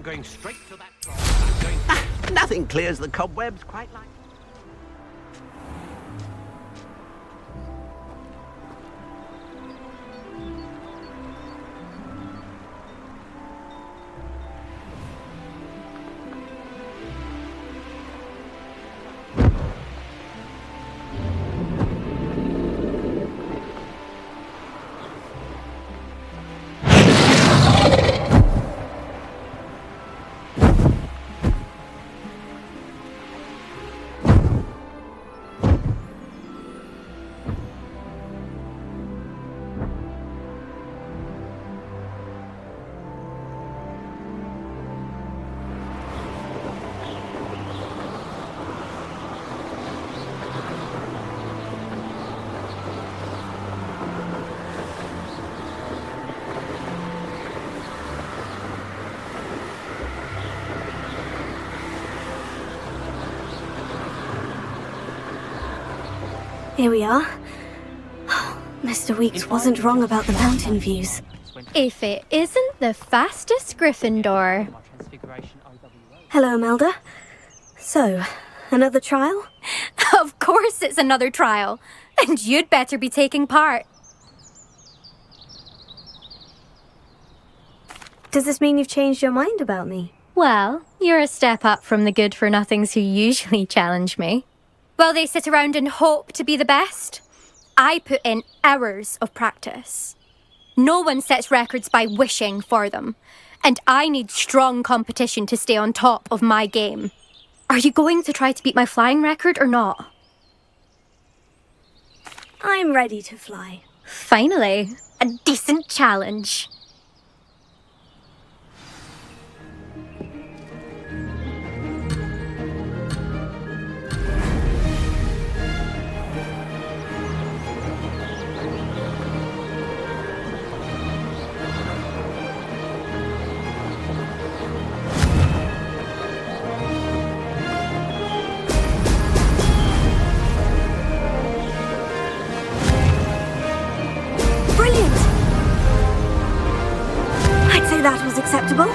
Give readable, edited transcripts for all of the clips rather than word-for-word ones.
I'm going straight to that. Nothing clears the cobwebs quite like... Here we are. Mr. Weeks wasn't wrong about the mountain views. If it isn't the fastest Gryffindor. Hello, Imelda. So, another trial? Of course it's another trial. And you'd better be taking part. Does this mean you've changed your mind about me? Well, you're a step up from the good-for-nothings who usually challenge me. While they sit around and hope to be the best, I put in hours of practice. No one sets records by wishing for them, and I need strong competition to stay on top of my game. Are you going to try to beat my flying record or not? I'm ready to fly. Finally, a decent challenge. That was acceptable.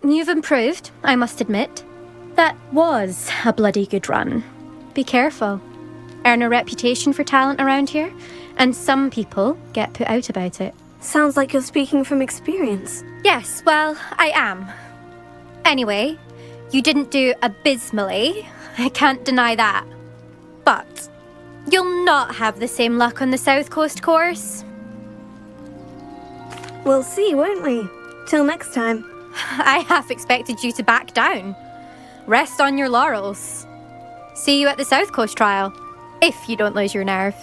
You've improved, I must admit. That was a bloody good run. Be careful. Earn a reputation for talent around here, and some people get put out about it. Sounds like you're speaking from experience. Yes, well, I am. Anyway, you didn't do abysmally. I can't deny that. But you'll not have the same luck on the South Coast course. We'll see, won't we? Till next time. I half expected you to back down. Rest on your laurels. See you at the South Coast trial, if you don't lose your nerve.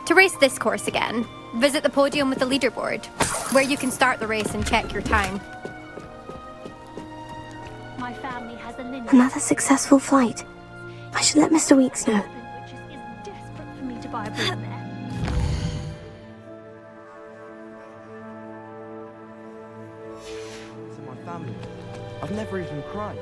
To race this course again, visit the podium with the leaderboard, where you can start the race and check your time. My family has a lineage Another successful flight. I should let Mr. Weeks know. which is desperate for me to buy a broom there. To my family. I've never even cried.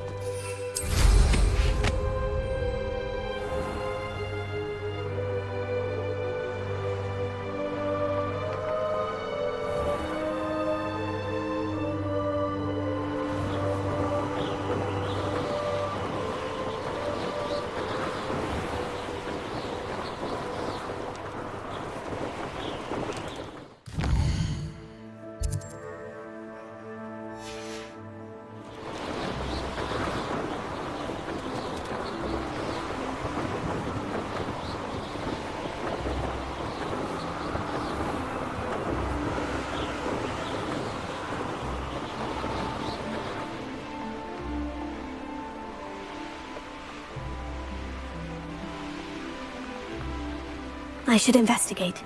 I should investigate.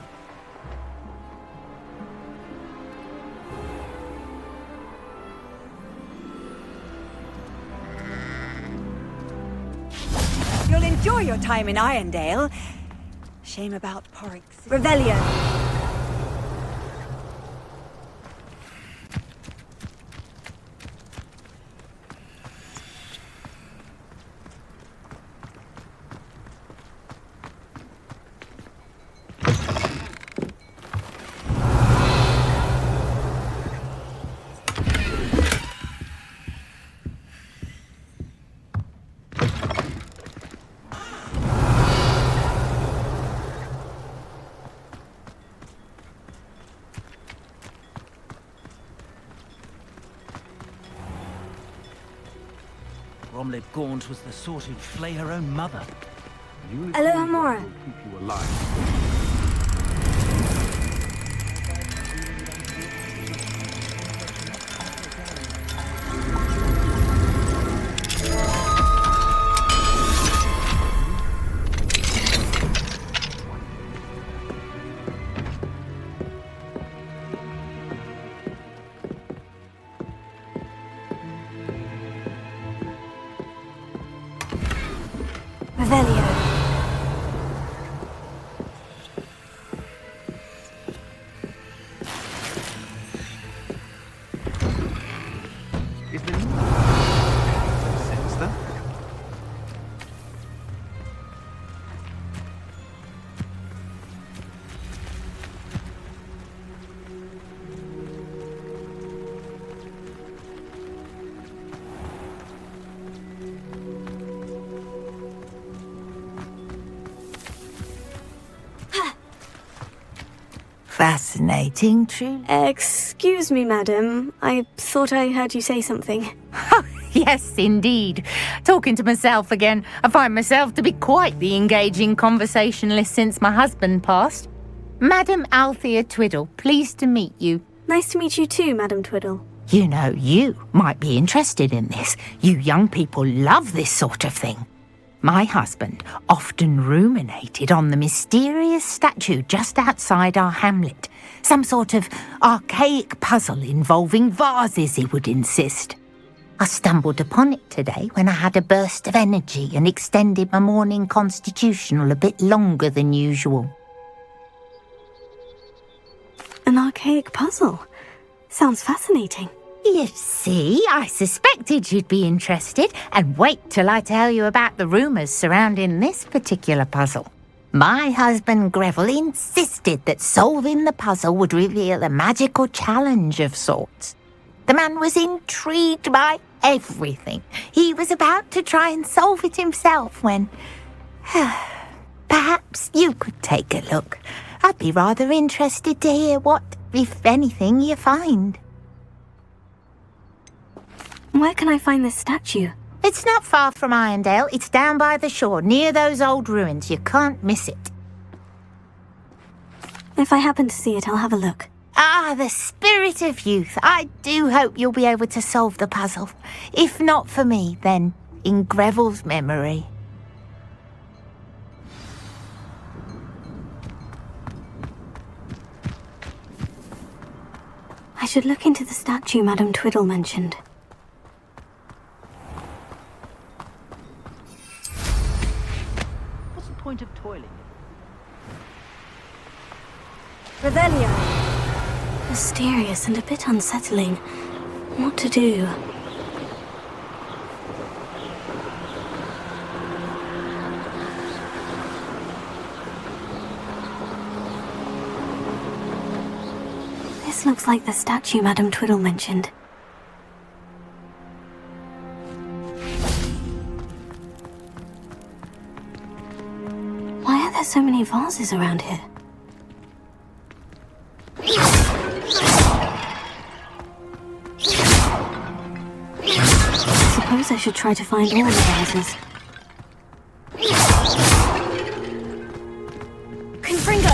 You'll enjoy your time in Irondale. Shame about Porrick's Revelio. Bromley Gaunt was the sort who'd flay her own mother. Aloha Mora. Keep you alive. Revelio. Is there no sense then? Fascinating, truly. Excuse me, madam. I thought I heard you say something. Yes, indeed. Talking to myself again. I find myself to be quite the engaging conversationalist since my husband passed. Madam Althea Twiddle, pleased to meet you. Nice to meet you too, Madam Twiddle. You know, you might be interested in this. You young people love this sort of thing. My husband often ruminated on the mysterious statue just outside our hamlet. Some sort of archaic puzzle involving vases, he would insist. I stumbled upon it today when I had a burst of energy and extended my morning constitutional a bit longer than usual. An archaic puzzle. Sounds fascinating. You see, I suspected you'd be interested, and wait till I tell you about the rumours surrounding this particular puzzle. My husband Greville insisted that solving the puzzle would reveal a magical challenge of sorts. The man was intrigued by everything. He was about to try and solve it himself when... Perhaps you could take a look. I'd be rather interested to hear what, if anything, you find. Where can I find this statue? It's not far from Irondale. It's down by the shore, near those old ruins. You can't miss it. If I happen to see it, I'll have a look. Ah, the spirit of youth. I do hope you'll be able to solve the puzzle. If not for me, then in Greville's memory. should look into the statue Madame Twiddle mentioned. What's the point of toiling? Revelio! Mysterious and a bit unsettling. What to do? This looks like the statue Madame Twiddle mentioned. Why are there so many vases around here? Suppose I should try to find all the vases. Confringo!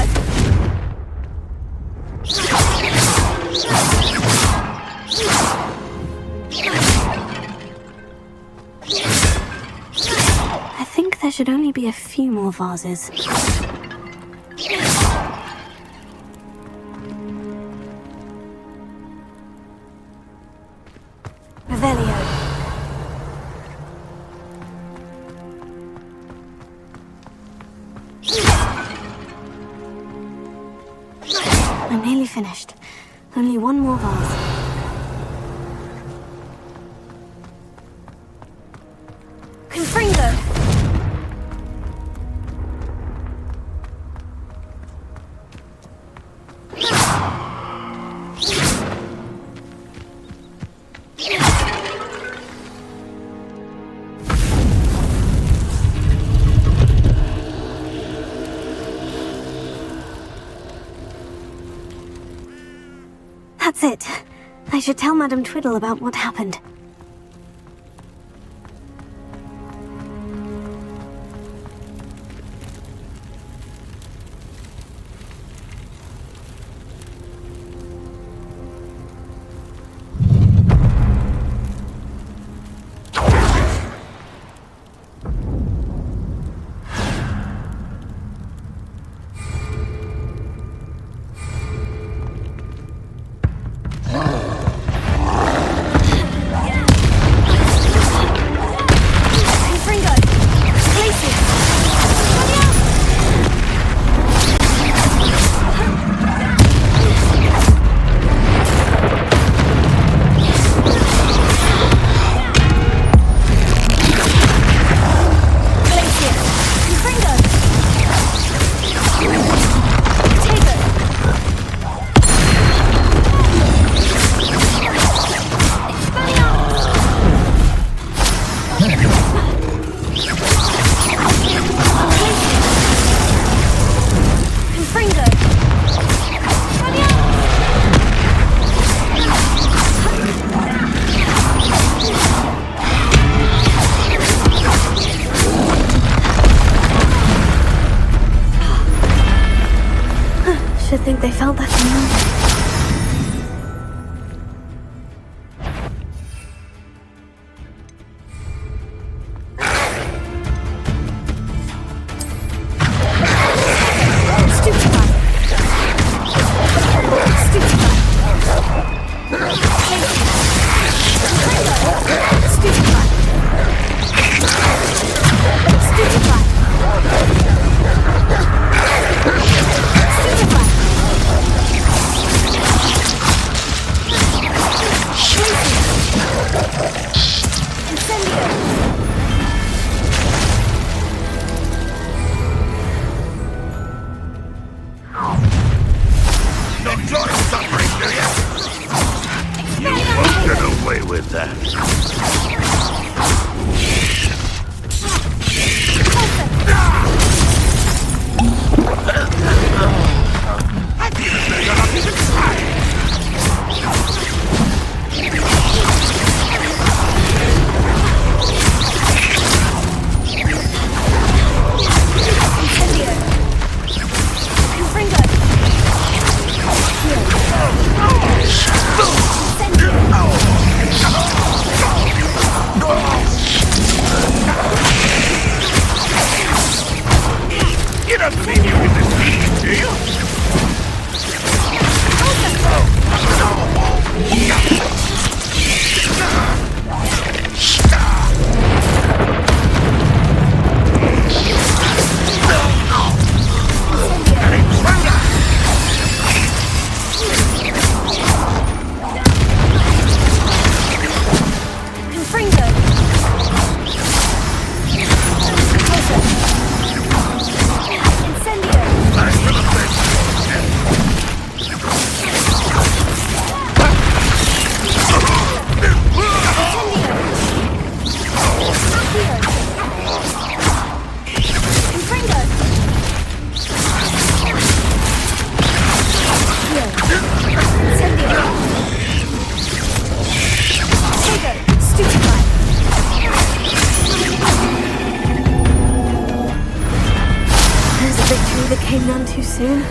I think there should only be a few more vases. Revelio. I'm nearly finished. Only one more vase. Confringo! That's it. I should tell Madame Twiddle about what happened. Should think they felt that in came none too soon.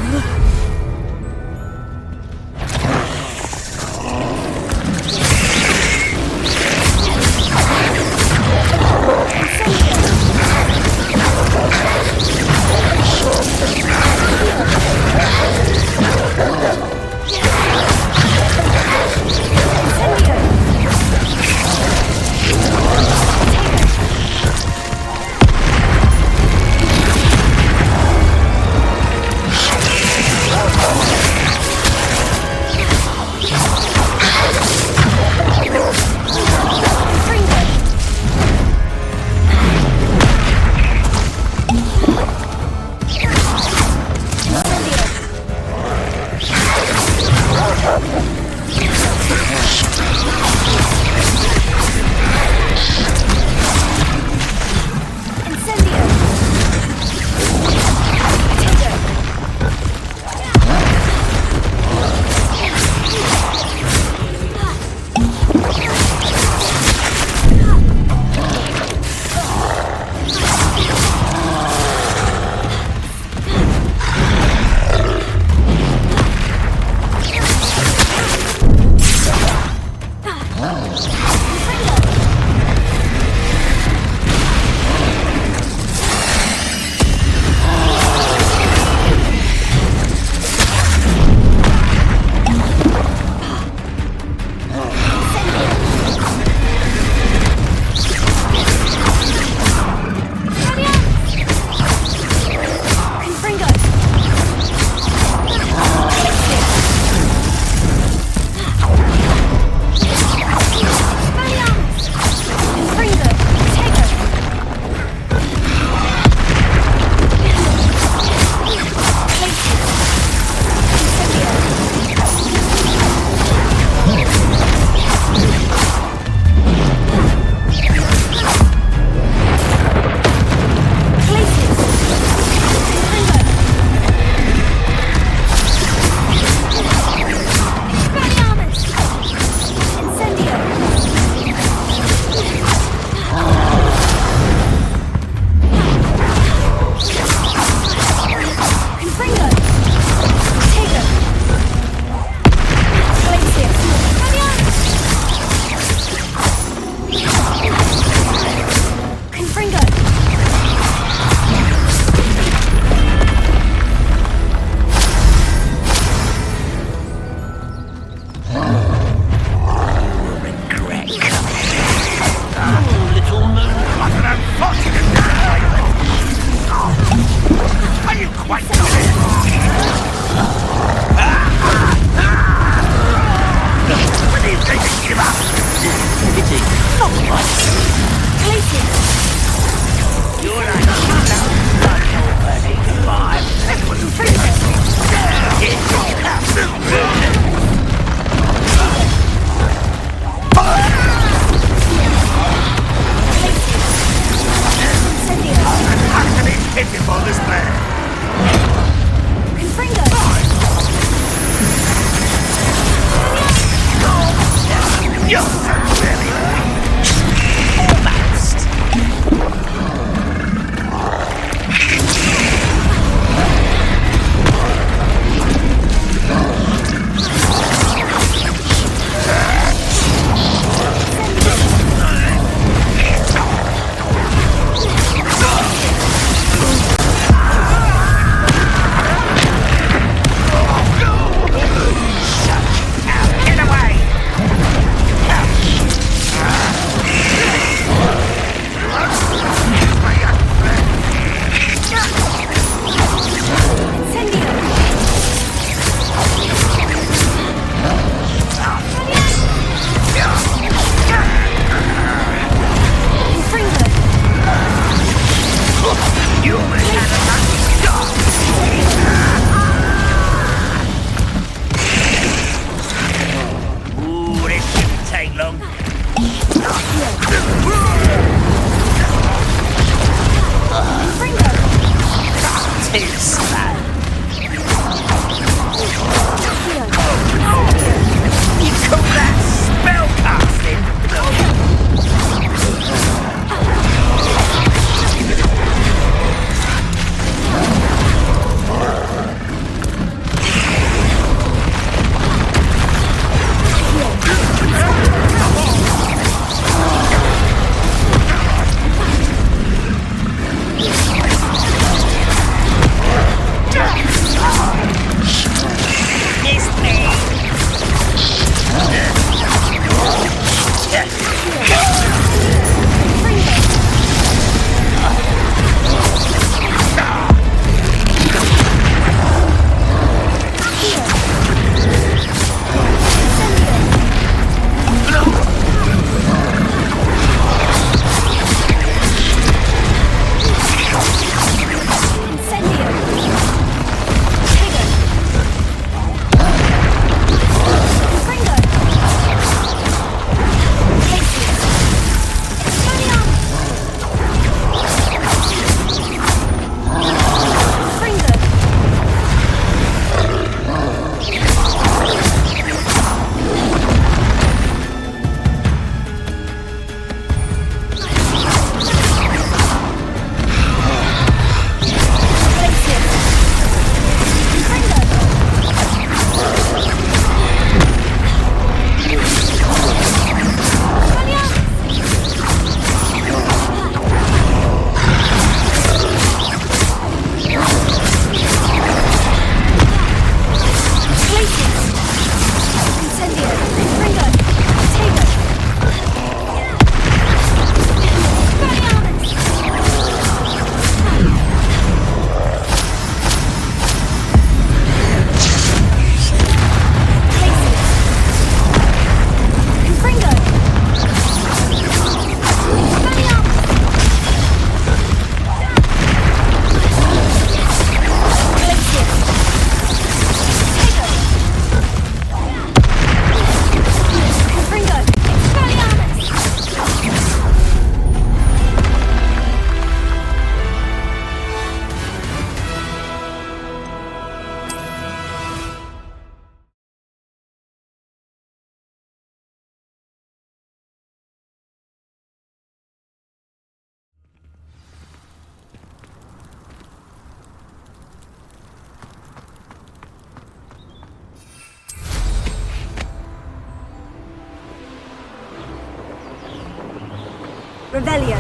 Revelio.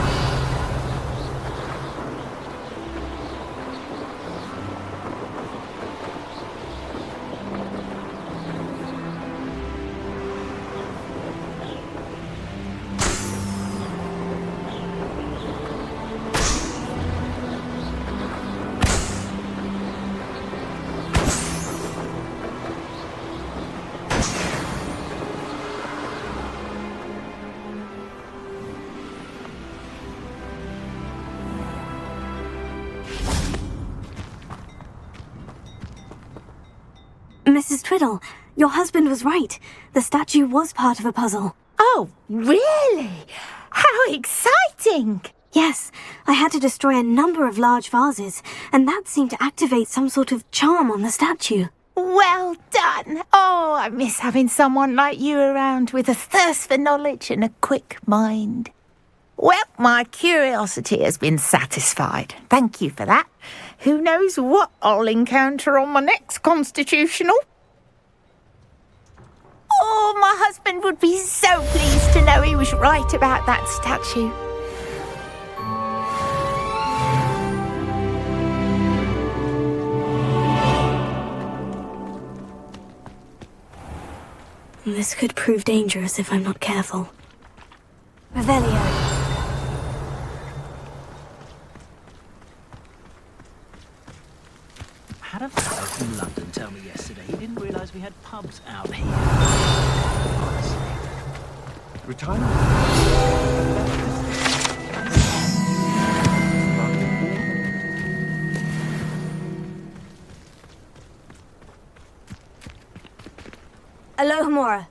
Mrs. Twiddle, your husband was right. The statue was part of a puzzle. Oh, really? How exciting! Yes, I had to destroy a number of large vases, and that seemed to activate some sort of charm on the statue. Well done. Oh, I miss having someone like you around with a thirst for knowledge and a quick mind. Well, my curiosity has been satisfied. Thank you for that. Who knows what I'll encounter on my next constitutional? Oh, my husband would be so pleased to know he was right about that statue. This could prove dangerous if I'm not careful. Revelio. Had a fellow from London tell me yesterday he didn't realise we had pubs out here. Honestly. Retirement? Alohomora.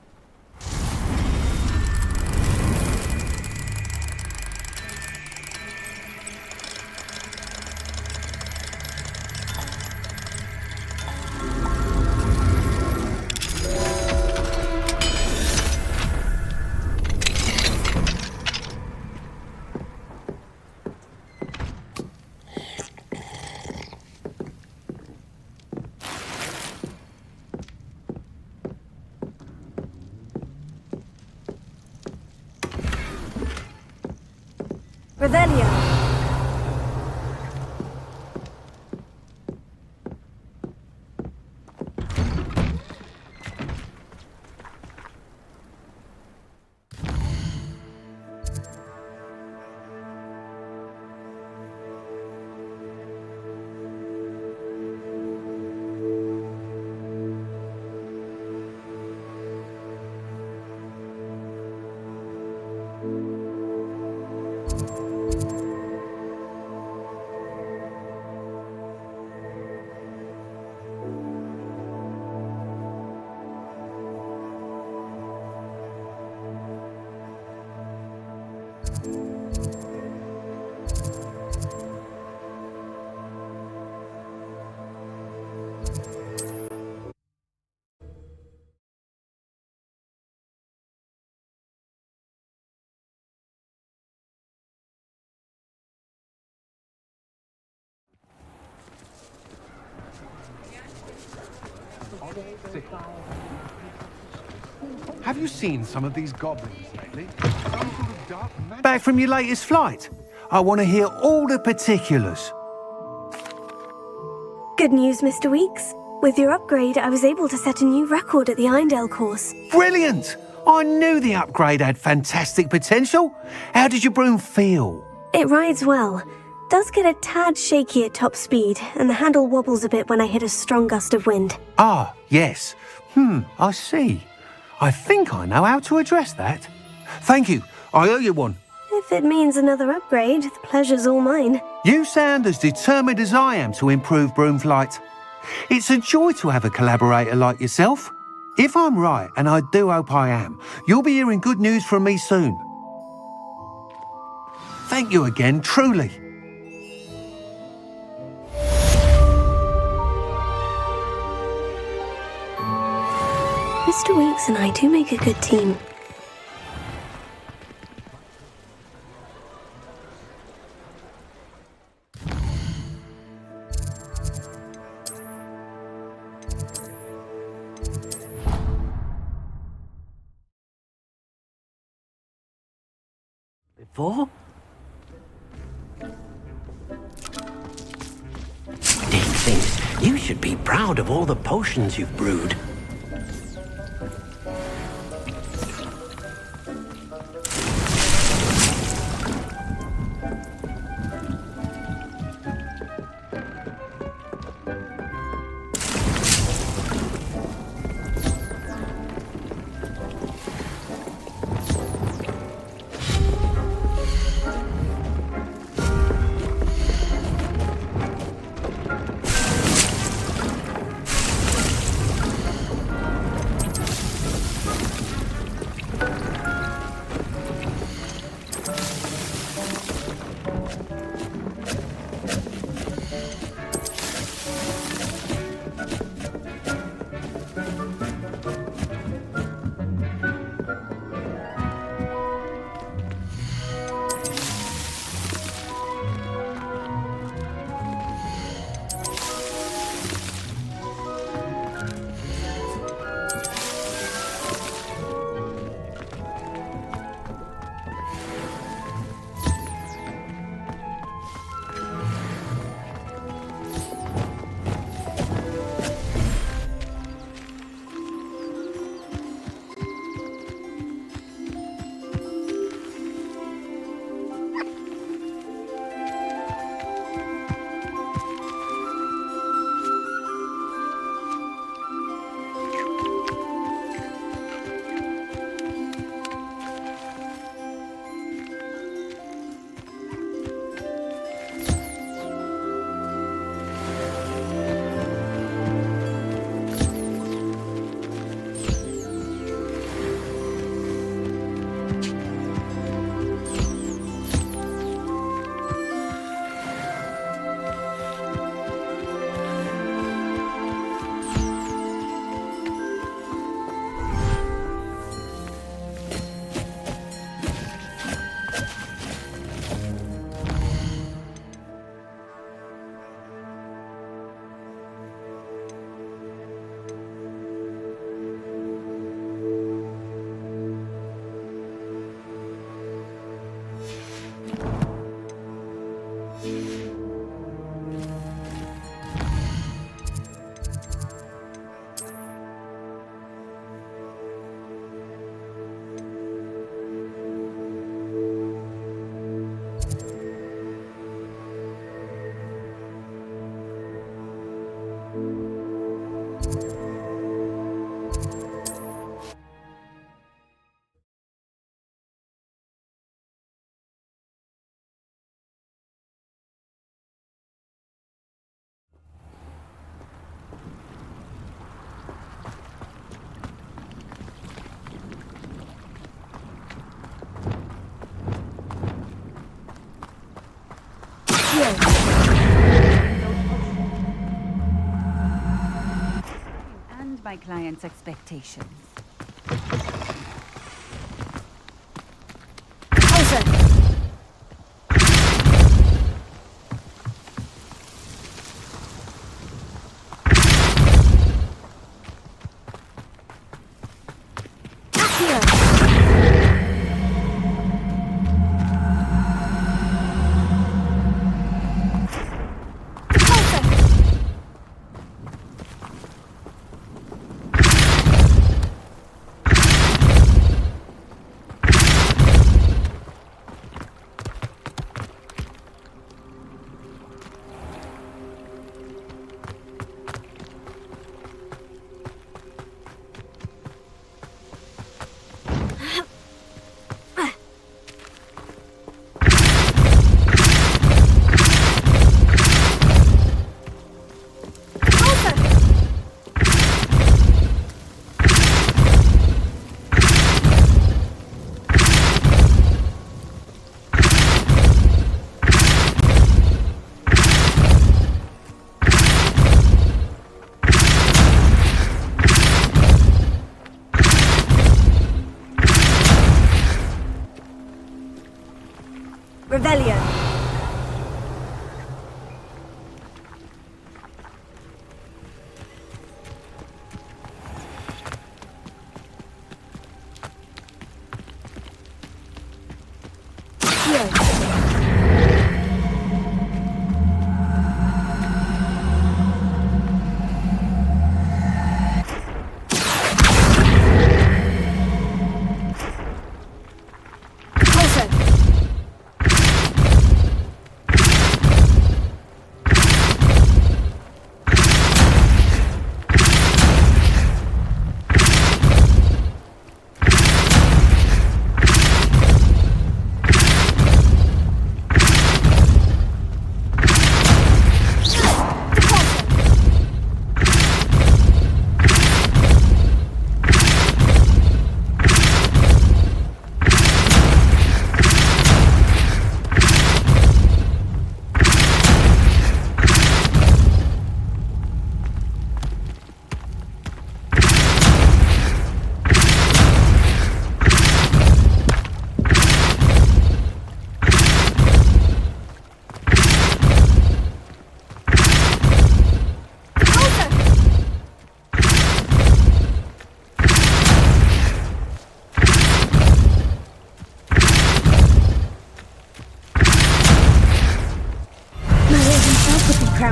Revelio. Have you seen some of these goblins lately? Some sort of dark magic. Back from your latest flight? I want to hear all the particulars. Good news, Mr. Weeks. With your upgrade, I was able to set a new record at the Irondale course. Brilliant! I knew the upgrade had fantastic potential. How did your broom feel? It rides well. Does get a tad shaky at top speed, and the handle wobbles a bit when I hit a strong gust of wind. Ah, yes. I see. I think I know how to address that. Thank you. I owe you one. If it means another upgrade, the pleasure's all mine. You sound as determined as I am to improve broom flight. It's a joy to have a collaborator like yourself. If I'm right, and I do hope I am, you'll be hearing good news from me soon. Thank you again, truly. Mr. Weeks and I do make a good team. Before? thinks you should be proud of all the potions you've brewed. And my client's expectations.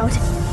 loud.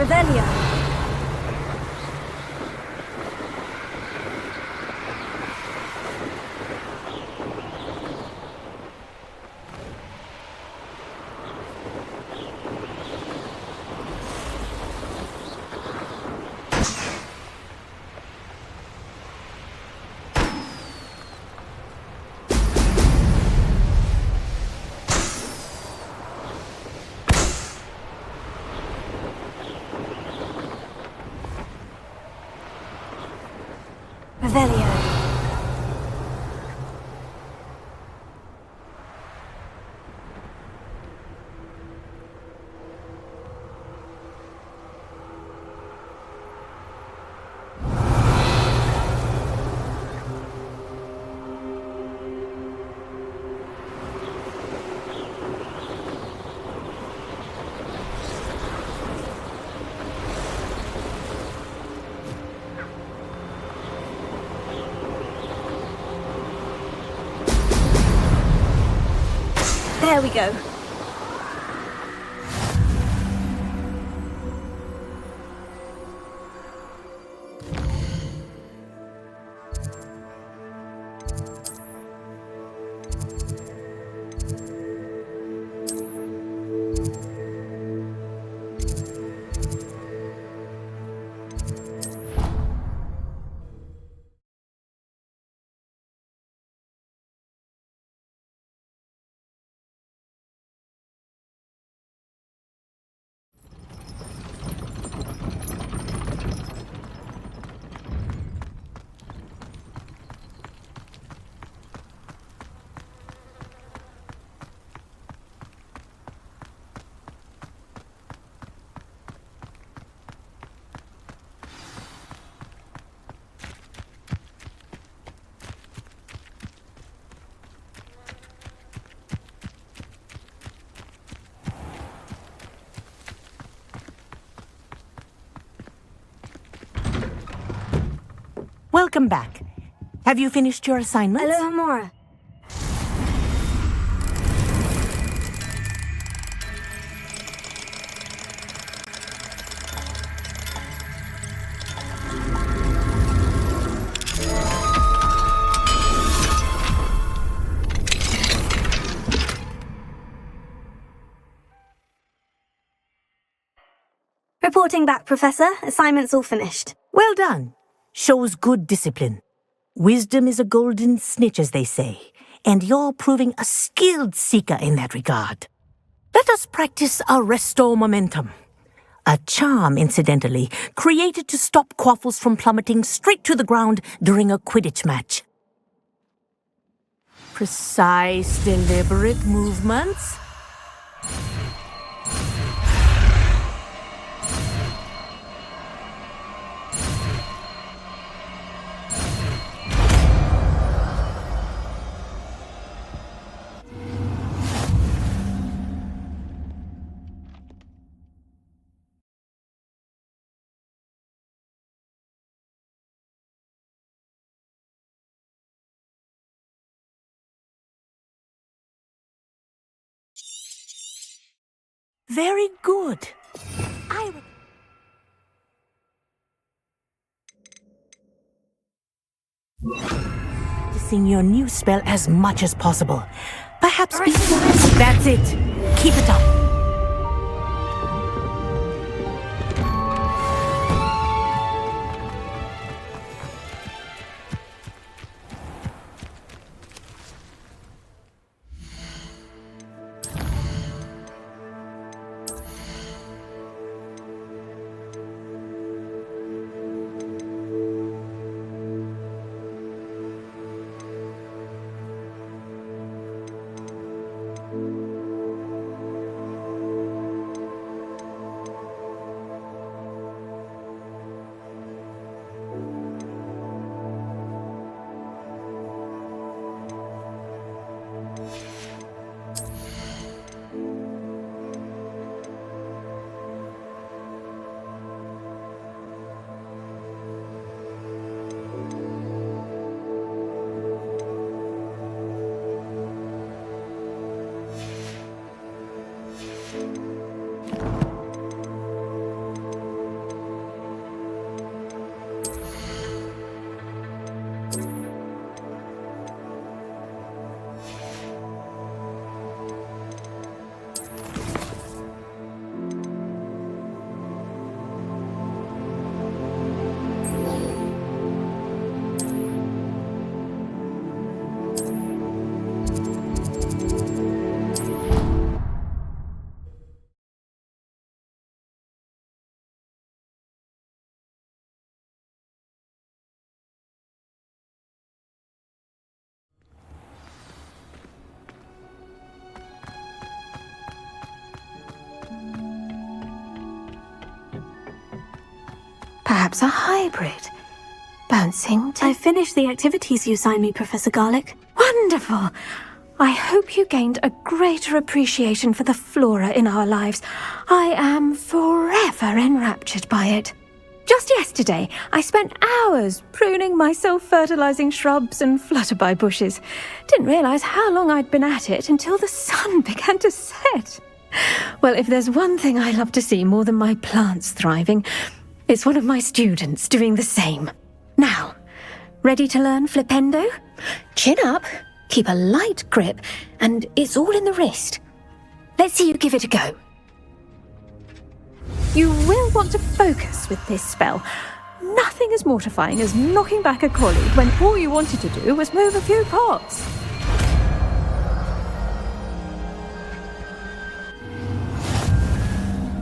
Revelio. Revelio. There we go. Welcome back. Have you finished your assignments? Alohomora. Reporting back, Professor. Assignments all finished. Well done. Shows good discipline. Wisdom is a golden snitch, as they say, and you're proving a skilled seeker in that regard. Let us practice a restore momentum. A charm, incidentally, created to stop quaffles from plummeting straight to the ground during a Quidditch match. Precise, deliberate movements. Very good. Practicing your new spell as much as possible. Perhaps before... That's it. Keep it up. Perhaps a hybrid. Bouncing to... I finished the activities you assigned me, Professor Garlick. Wonderful! I hope you gained a greater appreciation for the flora in our lives. I am forever enraptured by it. Just yesterday, I spent hours pruning my self-fertilizing shrubs and flutterby bushes. Didn't realize how long I'd been at it until the sun began to set. Well, if there's one thing I love to see more than my plants thriving, it's one of my students doing the same. Now, ready to learn flipendo? Chin up, keep a light grip, and it's all in the wrist. Let's see you give it a go. You will want to focus with this spell. Nothing as mortifying as knocking back a colleague when all you wanted to do was move a few pots.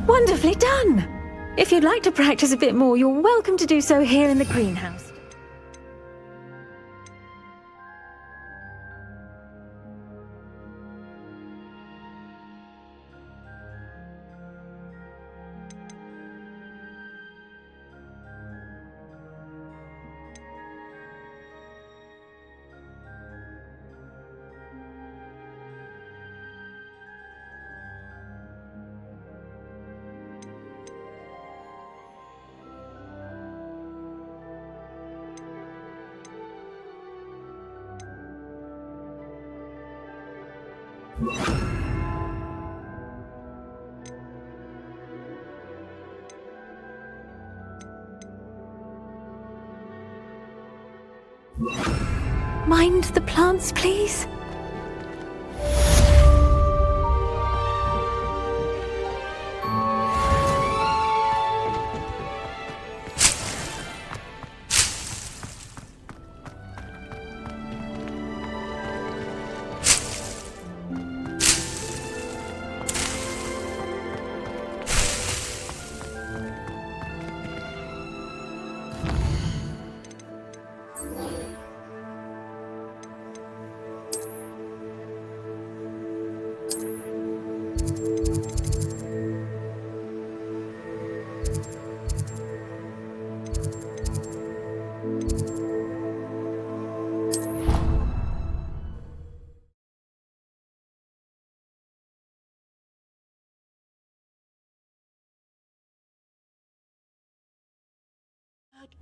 Wonderfully done! If you'd like to practice a bit more, you're welcome to do so here in the greenhouse. Mind the plants, please?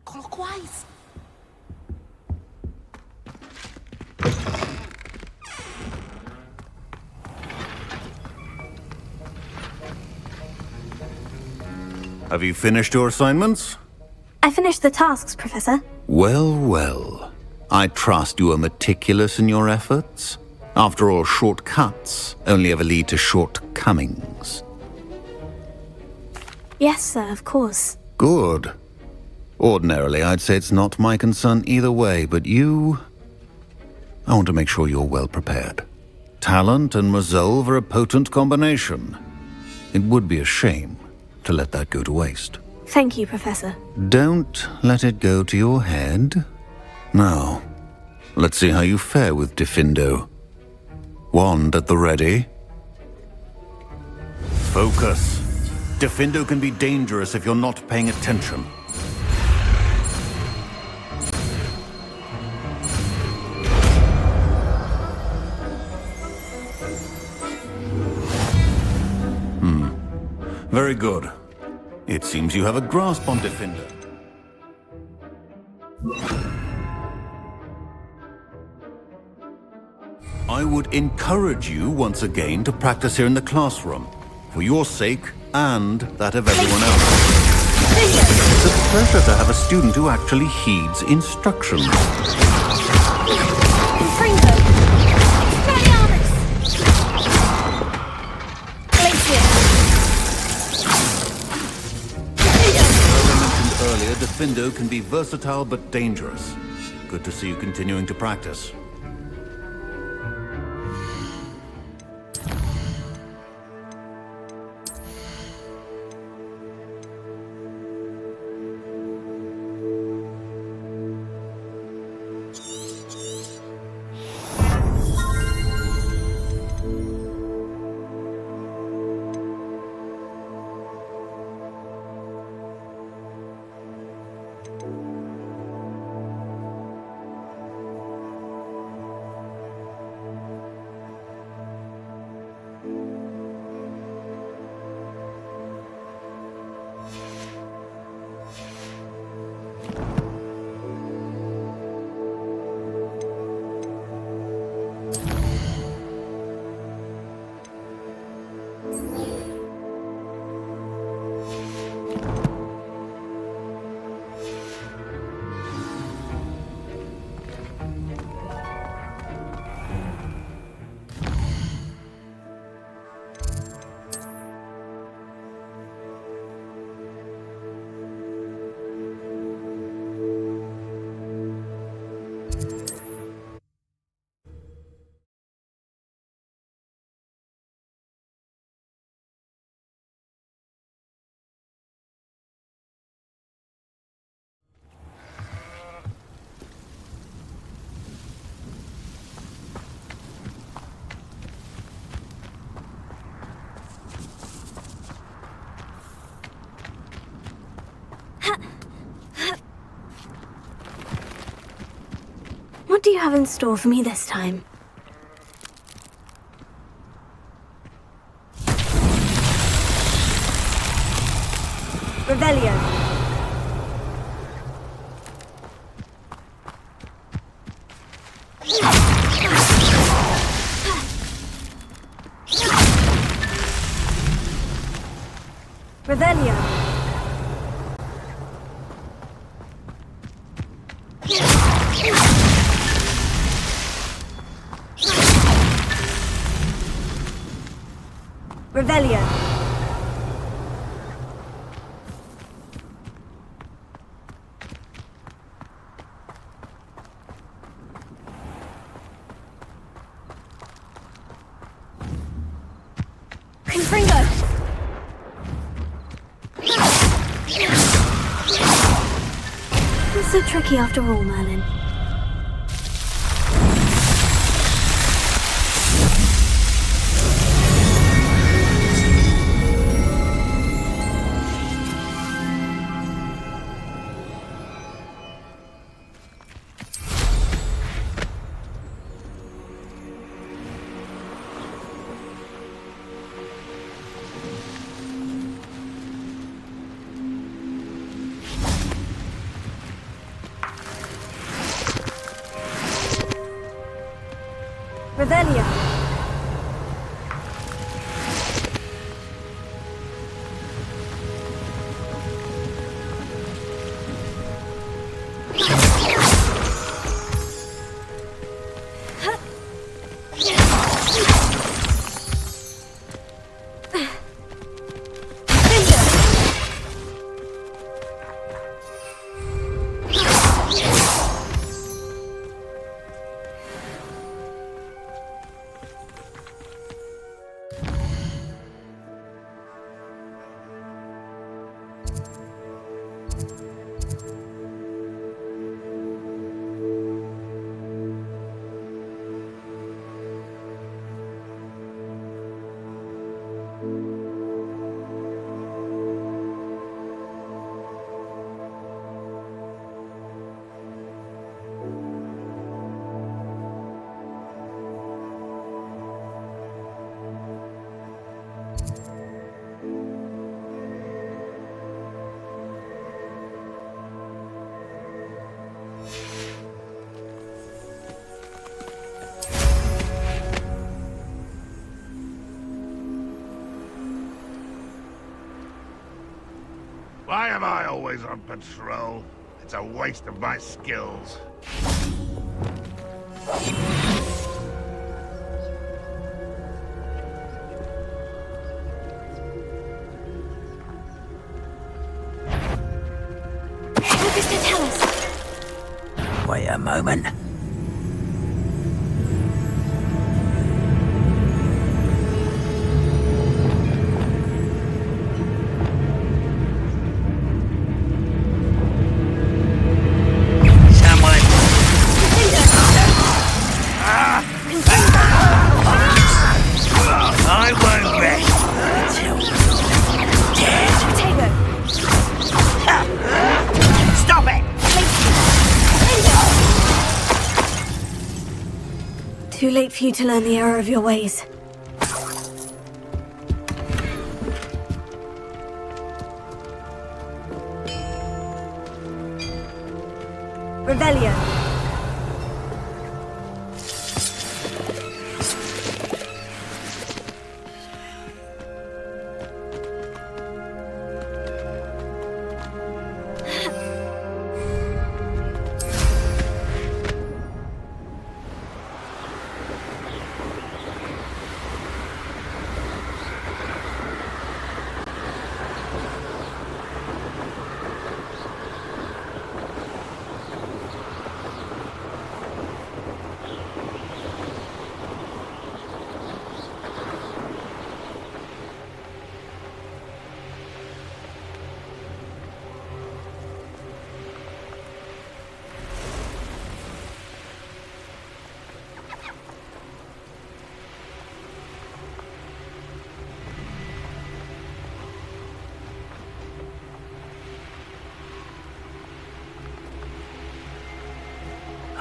Clockwise. Have you finished your assignments? I finished the tasks, Professor. Well, well. I trust you are meticulous in your efforts. After all, shortcuts only ever lead to shortcomings. Yes, sir, of course. Good. Ordinarily, I'd say it's not my concern either way, but you... I want to make sure you're well prepared. Talent and resolve are a potent combination. It would be a shame to let that go to waste. Thank you, Professor. Don't let it go to your head. Now, let's see how you fare with Diffindo. Wand at the ready. Focus. Diffindo can be dangerous if you're not paying attention. Very good. It seems you have a grasp on Diffindo. I would encourage you once again to practice here in the classroom, for your sake and that of everyone else. It's a pleasure to have a student who actually heeds instructions. Earlier, Diffindo can be versatile but dangerous. Good to see you continuing to practice. What do you have in store for me this time? Revelio. Revelio. Revelio. Confringo. Not so tricky after all, Merlin. Revelio. Why am I always on patrol? It's a waste of my skills. Wait a moment. I won't rest until you're dead. Stop it! Too late for you to learn the error of your ways. Revelio.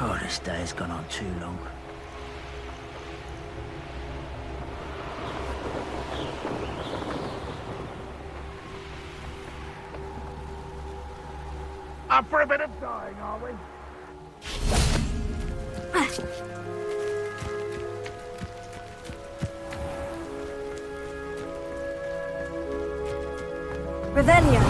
Oh, this day has gone on too long. Up for a bit of dying, are we? Revelio.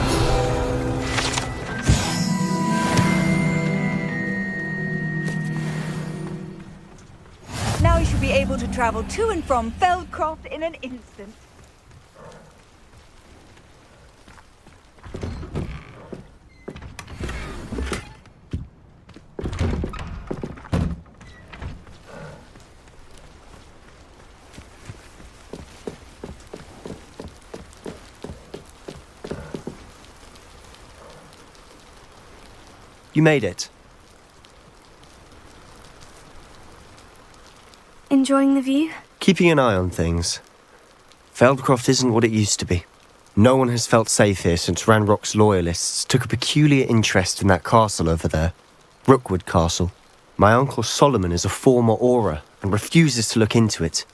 Now you should be able to travel to and from Feldcroft in an instant. You made it. Enjoying the view? Keeping an eye on things. Feldcroft isn't what it used to be. No one has felt safe here since Ranrock's loyalists took a peculiar interest in that castle over there. Rookwood Castle. My uncle Solomon is a former Auror and refuses to look into it,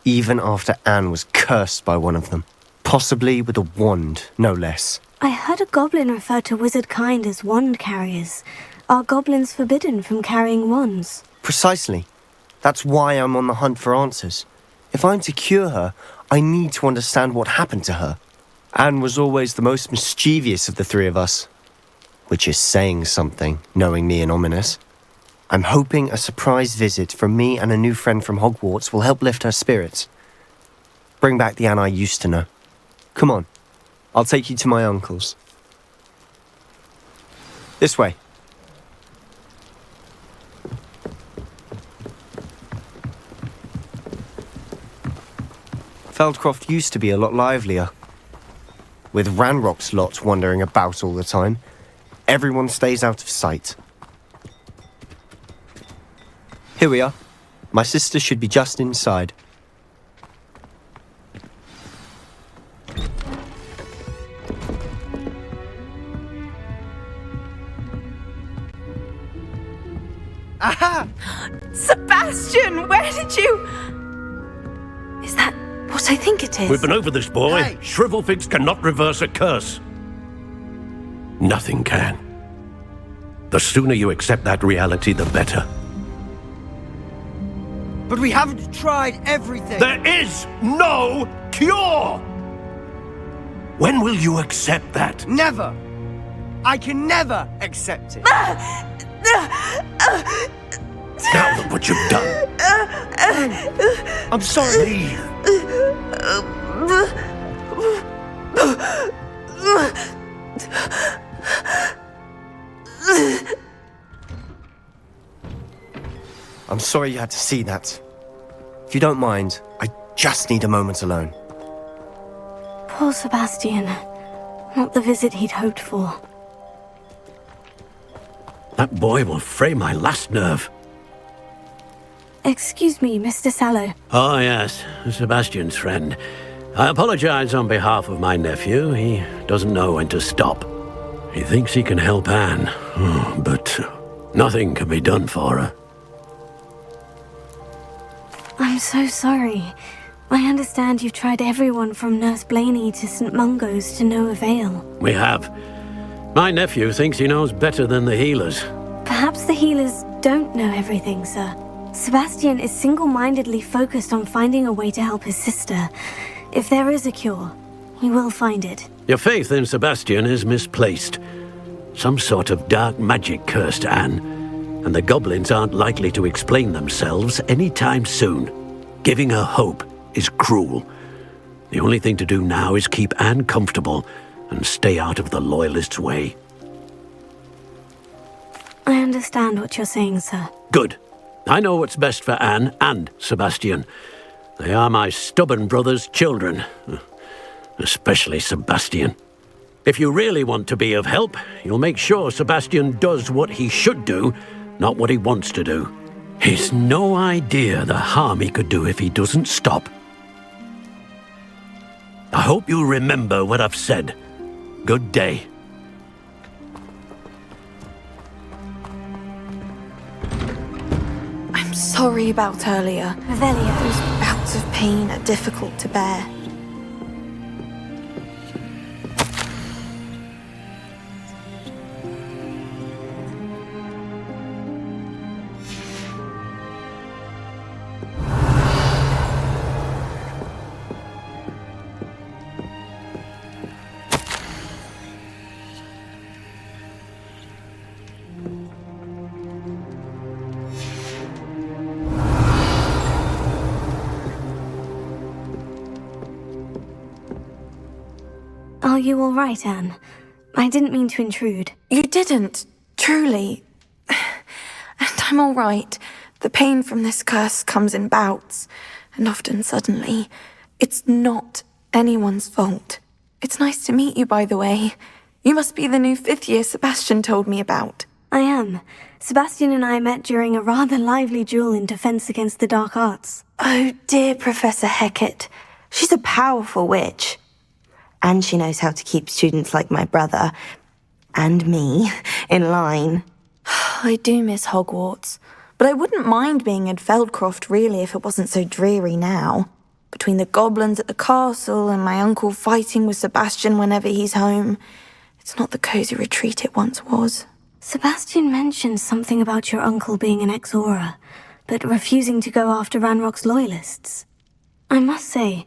even after Anne was cursed by one of them. Possibly with a wand, no less. I heard a goblin refer to wizard kind as wand carriers. Are goblins forbidden from carrying wands? Precisely. That's why I'm on the hunt for answers. If I'm to cure her, I need to understand what happened to her. Anne was always the most mischievous of the three of us. Which is saying something, knowing me and ominous. I'm hoping a surprise visit from me and a new friend from Hogwarts will help lift her spirits. Bring back the Anne I used to know. Come on, I'll take you to my uncle's. This way. Feldcroft used to be a lot livelier. With Ranrock's lot wandering about all the time, everyone stays out of sight. Here we are. My sister should be just inside. Aha! Sebastian, where did you... Is that what I think it is? We've been over this, boy. Hey. Shrivelfigs cannot reverse a curse. Nothing can. The sooner you accept that reality, the better. But we haven't tried everything. There is no cure! When will you accept that? Never. I can never accept it. Now look what you've done. I'm sorry. I'm sorry you had to see that. If you don't mind, I just need a moment alone. Poor Sebastian. Not the visit he'd hoped for. That boy will fray my last nerve. Excuse me, Mr. Sallow. Oh, yes, Sebastian's friend. I apologize on behalf of my nephew. He doesn't know when to stop. He thinks he can help Anne, but nothing can be done for her. I'm so sorry. I understand you've tried everyone from Nurse Blaney to St. Mungo's to no avail. We have. My nephew thinks he knows better than the healers. Perhaps the healers don't know everything, sir. Sebastian is single-mindedly focused on finding a way to help his sister. If there is a cure, he will find it. Your faith in Sebastian is misplaced. Some sort of dark magic cursed Anne, and the goblins aren't likely to explain themselves anytime soon. Giving her hope is cruel. The only thing to do now is keep Anne comfortable and stay out of the Loyalists' way. I understand what you're saying, sir. Good. I know what's best for Anne and Sebastian. They are my stubborn brother's children. Especially Sebastian. If you really want to be of help, you'll make sure Sebastian does what he should do, not what he wants to do. He's no idea the harm he could do if he doesn't stop. I hope you'll remember what I've said. Good day. sorry about earlier. Revelio. Those bouts of pain are difficult to bear. Are you all right, Anne? I didn't mean to intrude. You didn't, truly. And I'm all right. The pain from this curse comes in bouts, and often suddenly. It's not anyone's fault. It's nice to meet you, by the way. You must be the new 5th year Sebastian told me about. I am. Sebastian and I met during a rather lively duel in Defense Against the Dark Arts. Oh, dear Professor Hecat. She's a powerful witch. And she knows how to keep students like my brother, and me, in line. I do miss Hogwarts, but I wouldn't mind being in Feldcroft, really, if it wasn't so dreary now. Between the goblins at the castle and my uncle fighting with Sebastian whenever he's home, it's not the cosy retreat it once was. Sebastian mentioned something about your uncle being an ex-Auror, but refusing to go after Ranrock's loyalists. I must say,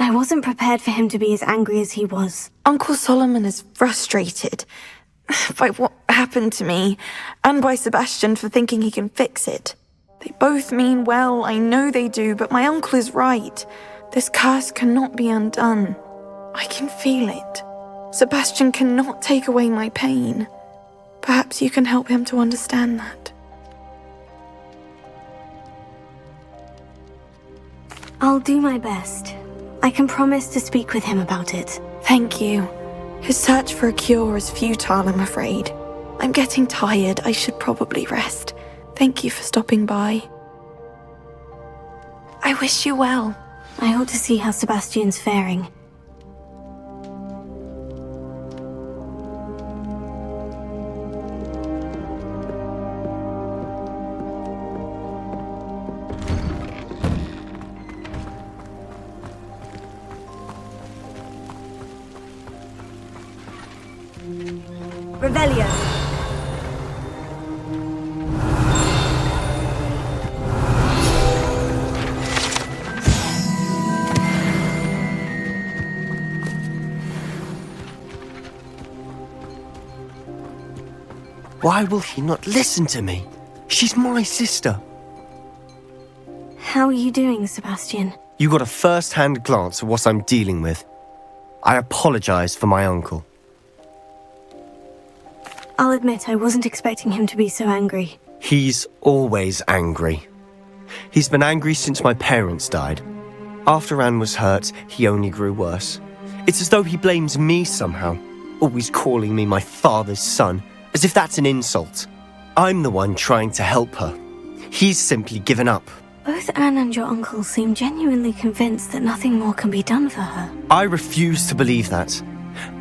I wasn't prepared for him to be as angry as he was. Uncle Solomon is frustrated by what happened to me, and by Sebastian for thinking he can fix it. They both mean well, I know they do, but my uncle is right. This curse cannot be undone. I can feel it. Sebastian cannot take away my pain. Perhaps you can help him to understand that. I'll do my best. I can promise to speak with him about it. Thank you. His search for a cure is futile, I'm afraid. I'm getting tired. I should probably rest. Thank you for stopping by. I wish you well. I ought to see how Sebastian's faring. Revelio. Why will he not listen to me? She's my sister. How are you doing, Sebastian? You got a first-hand glance at what I'm dealing with. I apologize for my uncle. I'll admit I wasn't expecting him to be so angry. He's always angry. He's been angry since my parents died. After Anne was hurt, he only grew worse. It's as though he blames me somehow, always calling me my father's son, as if that's an insult. I'm the one trying to help her. He's simply given up. Both Anne and your uncle seem genuinely convinced that nothing more can be done for her. I refuse to believe that.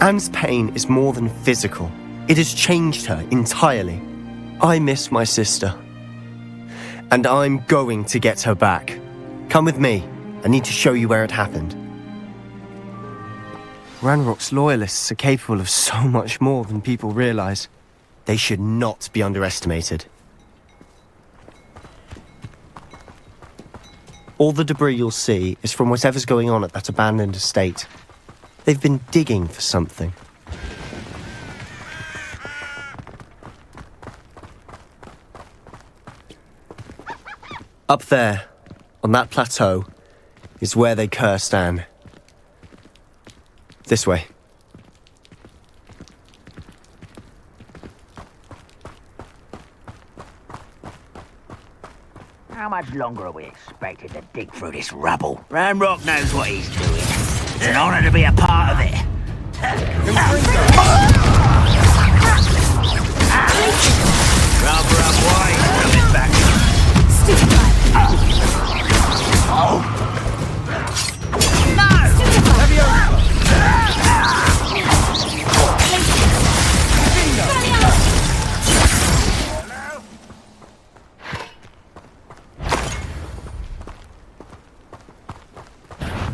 Anne's pain is more than physical. It has changed her entirely. I miss my sister. And I'm going to get her back. Come with me. I need to show you where it happened. Ranrock's loyalists are capable of so much more than people realize. They should not be underestimated. All the debris you'll see is from whatever's going on at that abandoned estate. They've been digging for something. Up there, on that plateau, is where they cursed Anne. This way. How much longer are we expected to dig through this rubble? Ranrock knows what he's doing. It's an honor to be a part of it. Rubber up wide, coming back.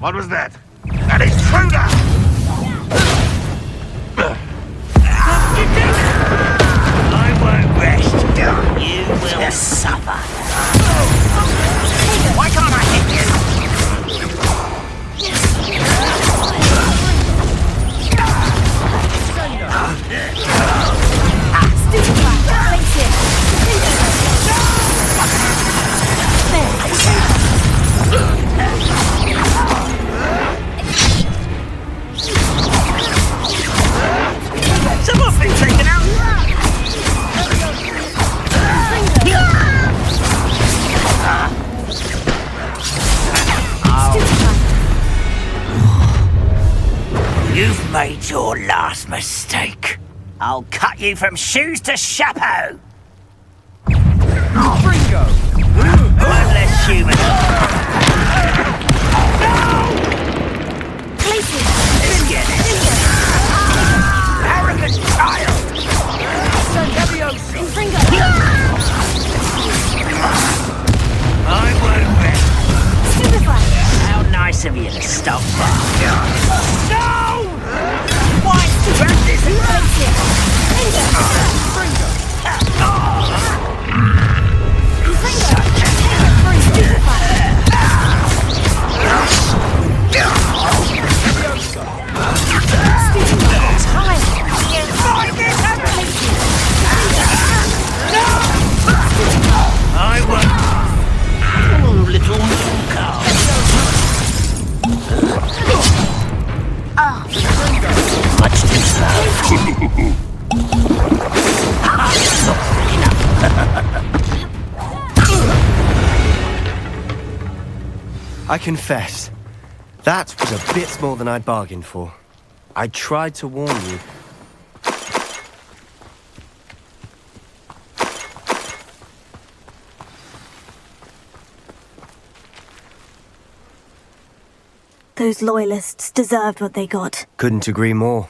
What was that? An intruder! I won't rest. You will suffer. Why can't I hit you? Someone's been taken out. You've made your last mistake. I'll cut you from shoes to chapeau. Fringo! One less human. Arrogant child! I won't rest. How nice of you to stop by. No! Why grab this and place it? I won't. Oh, little cow. Much too slow. I confess, that was a bit more than I'd bargained for. I tried to warn you. Those loyalists deserved what they got. Couldn't agree more.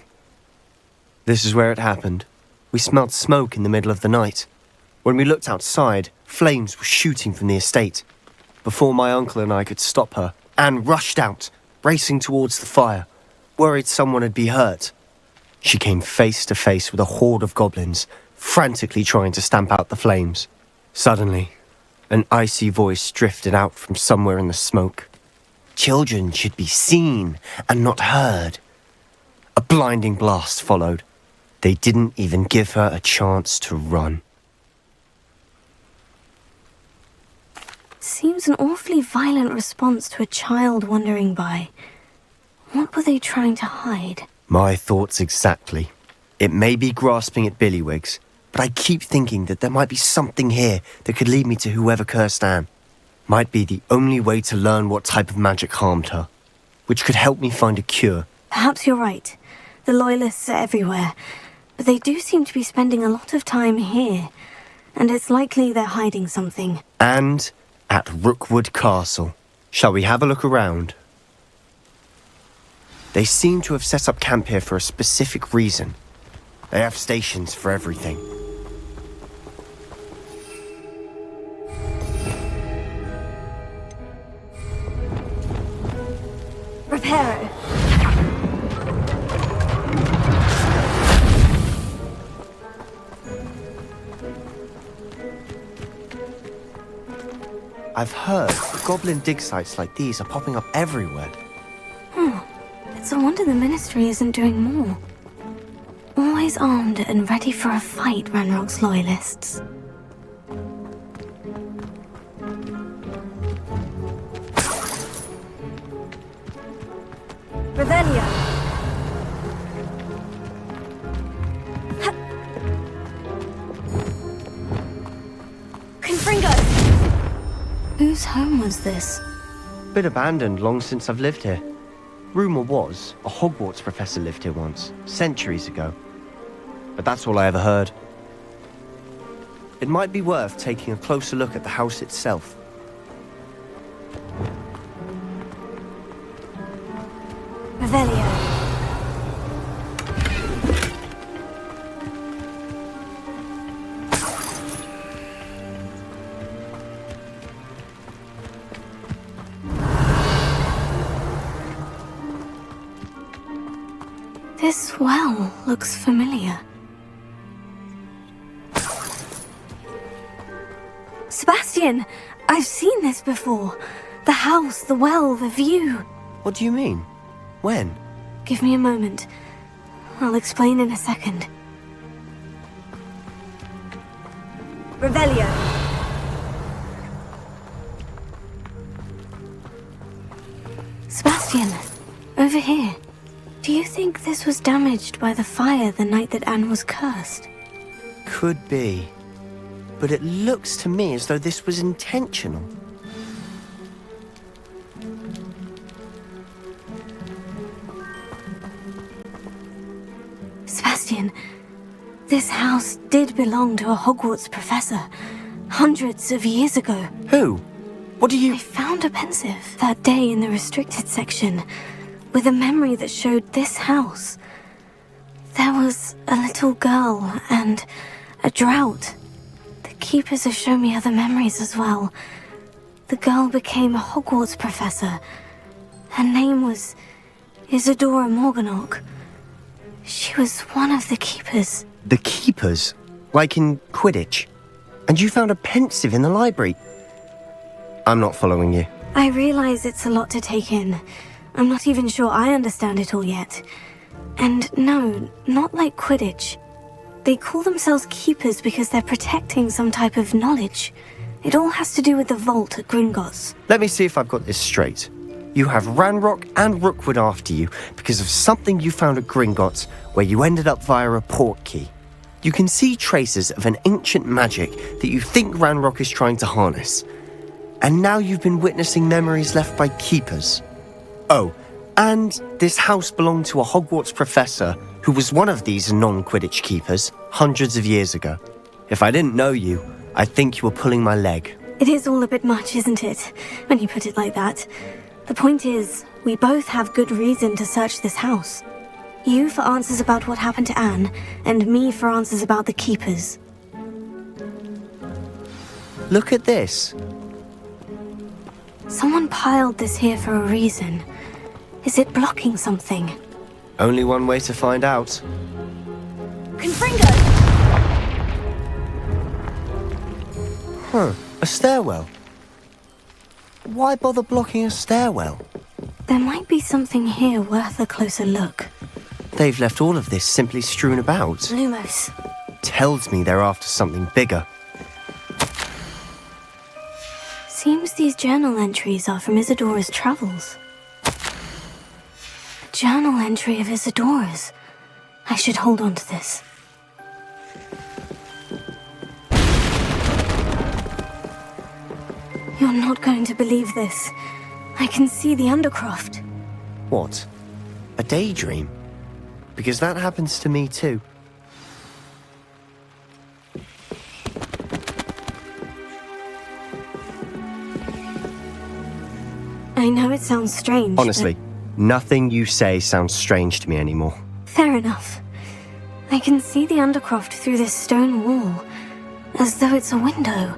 This is where it happened. We smelled smoke in the middle of the night. When we looked outside, flames were shooting from the estate. Before my uncle and I could stop her, Anne rushed out, racing towards the fire, worried someone would be hurt. She came face to face with a horde of goblins, frantically trying to stamp out the flames. Suddenly, an icy voice drifted out from somewhere in the smoke. Children should be seen and not heard. A blinding blast followed. They didn't even give her a chance to run. Seems an awfully violent response to a child wandering by. What were they trying to hide? My thoughts exactly. It may be grasping at Billywigs, but I keep thinking that there might be something here that could lead me to whoever cursed Anne. Might be the only way to learn what type of magic harmed her, which could help me find a cure. Perhaps you're right. The Loyalists are everywhere, but they do seem to be spending a lot of time here, and it's likely they're hiding something. And at Rookwood Castle. Shall we have a look around? They seem to have set up camp here for a specific reason. They have stations for everything. Reparo. I've heard goblin dig sites like these are popping up everywhere. It's a wonder the Ministry isn't doing more. Always armed and ready for a fight, Ranrock's Loyalists. Revelio. Confringo. Whose home was this? Bit abandoned long since I've lived here. Rumour was a Hogwarts professor lived here once, centuries ago. But that's all I ever heard. It might be worth taking a closer look at the house itself. Revelio. This well looks familiar. Sebastian! I've seen this before. The house, the well, the view. What do you mean? When? Give me a moment. I'll explain in a second. Revelio. Sebastian, over here. Do you think this was damaged by the fire the night that Anne was cursed? Could be. But it looks to me as though this was intentional. Sebastian, this house did belong to a Hogwarts professor, hundreds of years ago. Who? What do you... I found a pensive that day in the restricted section, with a memory that showed this house. There was a little girl and a drought. The keepers have shown me other memories as well. The girl became a Hogwarts professor. Her name was Isadora Morganach. She was one of the keepers. The keepers? Like in Quidditch? And you found a pensive in the library? I'm not following you. I realize it's a lot to take in. I'm not even sure I understand it all yet. And no, not like Quidditch. They call themselves keepers because they're protecting some type of knowledge. It all has to do with the vault at Gringotts. Let me see if I've got this straight. You have Ranrock and Rookwood after you because of something you found at Gringotts where you ended up via a port key. You can see traces of an ancient magic that you think Ranrock is trying to harness. And now you've been witnessing memories left by keepers. Oh, and this house belonged to a Hogwarts professor who was one of these non-Quidditch keepers hundreds of years ago. If I didn't know you, I'd think you were pulling my leg. It is all a bit much, isn't it, when you put it like that? The point is, we both have good reason to search this house. You for answers about what happened to Anne, and me for answers about the keepers. Look at this. Someone piled this here for a reason. Is it blocking something? Only one way to find out. Confringo! Huh, a stairwell. Why bother blocking a stairwell? There might be something here worth a closer look. They've left all of this simply strewn about. Lumos. Tells me they're after something bigger. Seems these journal entries are from Isadora's travels. A journal entry of Isadora's. I should hold on to this. You're not going to believe this. I can see the Undercroft. What? A daydream? Because that happens to me too. I know it sounds strange. Honestly, nothing you say sounds strange to me anymore. Fair enough. I can see the Undercroft through this stone wall, as though it's a window.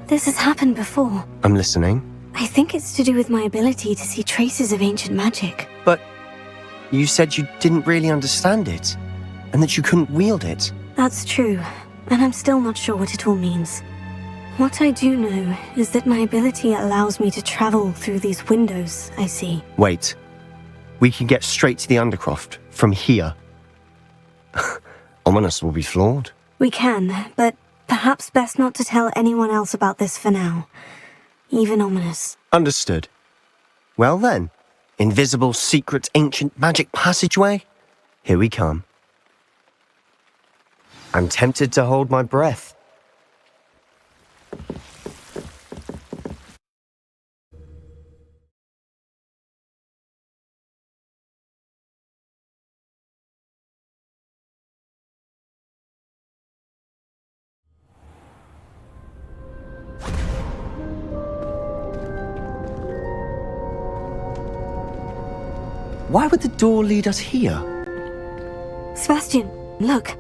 This has happened before. I'm listening. I think it's to do with my ability to see traces of ancient magic. But you said you didn't really understand it, and that you couldn't wield it. That's true, and I'm still not sure what it all means. What I do know is that my ability allows me to travel through these windows I see. Wait. We can get straight to the Undercroft from here. Ominous will be flawed. We can, but perhaps best not to tell anyone else about this for now. Even Ominous. Understood. Well then, invisible, secret, ancient magic passageway? Here we come. I'm tempted to hold my breath. Why would the door lead us here? Sebastian, look.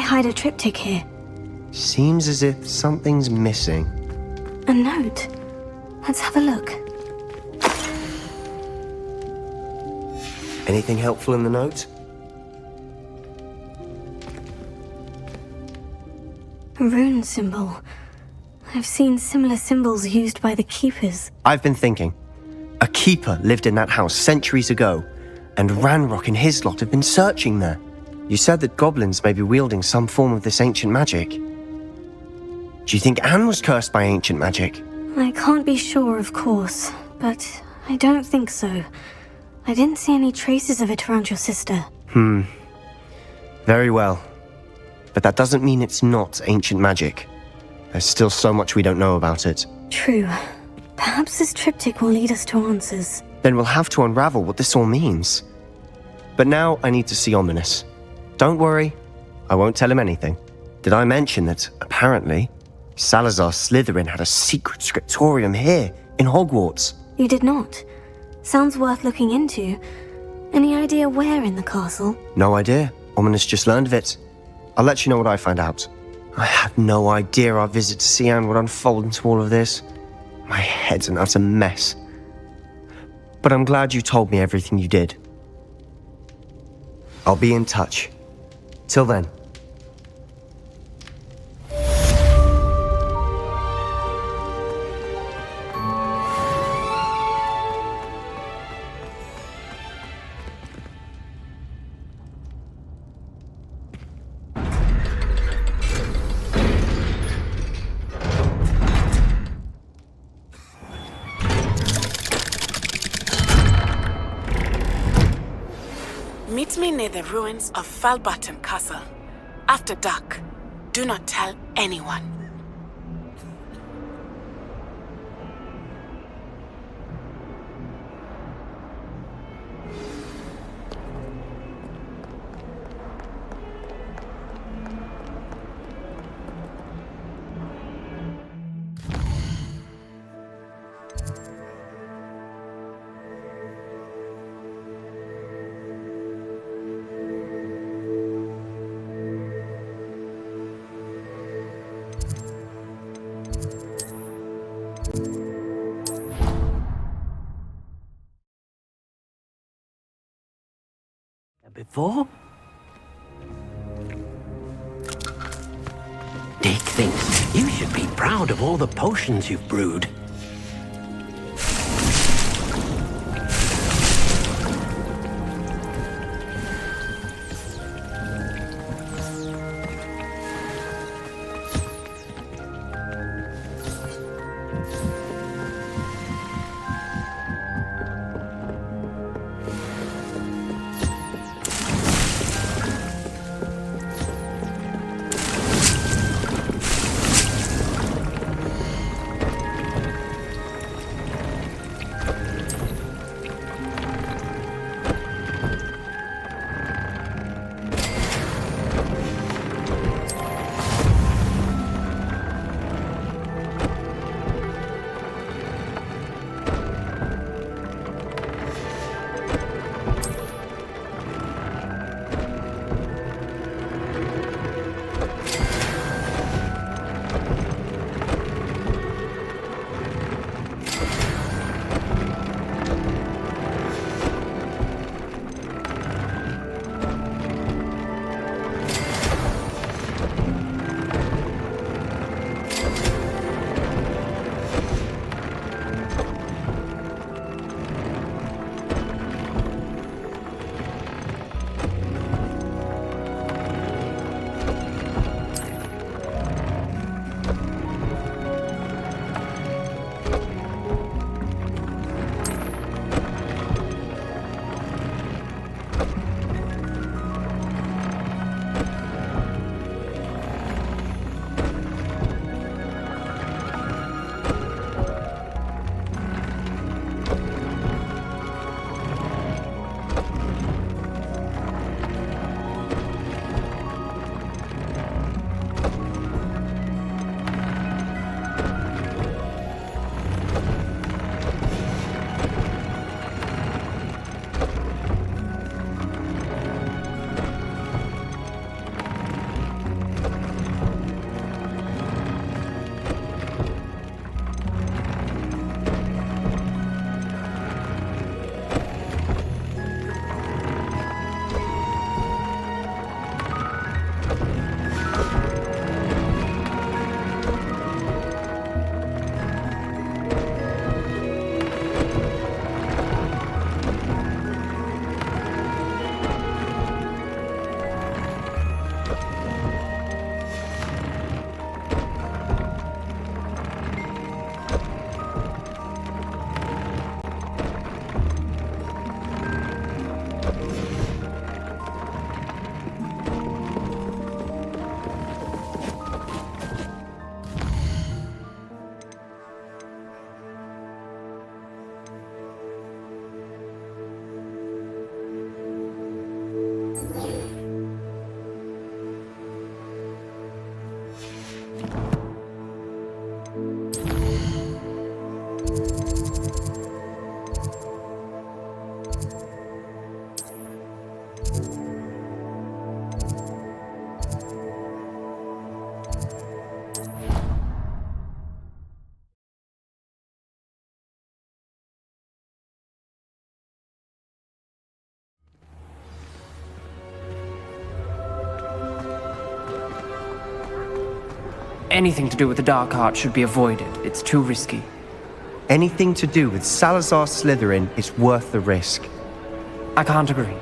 hide a triptych here. Seems as if something's missing. A note. Let's have a look. Anything helpful in the note? A rune symbol. I've seen similar symbols used by the keepers. I've been thinking. A keeper lived in that house centuries ago, and Ranrock and his lot have been searching there. You said that goblins may be wielding some form of this ancient magic. Do you think Anne was cursed by ancient magic? I can't be sure, of course, but I don't think so. I didn't see any traces of it around your sister. Very well. But that doesn't mean it's not ancient magic. There's still so much we don't know about it. True. Perhaps this triptych will lead us to answers. Then we'll have to unravel what this all means. But now I need to see Ominous. Don't worry, I won't tell him anything. Did I mention that, apparently, Salazar Slytherin had a secret scriptorium here, in Hogwarts? You did not. Sounds worth looking into. Any idea where in the castle? No idea. Ominous just learned of it. I'll let you know what I find out. I had no idea our visit to Sian would unfold into all of this. My head's an utter mess. But I'm glad you told me everything you did. I'll be in touch. Till then. Meet me near the ruins of Falbottom Castle. After dark. Do not tell anyone. Before? Dick thinks you should be proud of all the potions you've brewed. Anything to do with the dark art should be avoided. It's too risky. Anything to do with Salazar Slytherin is worth the risk. I can't agree.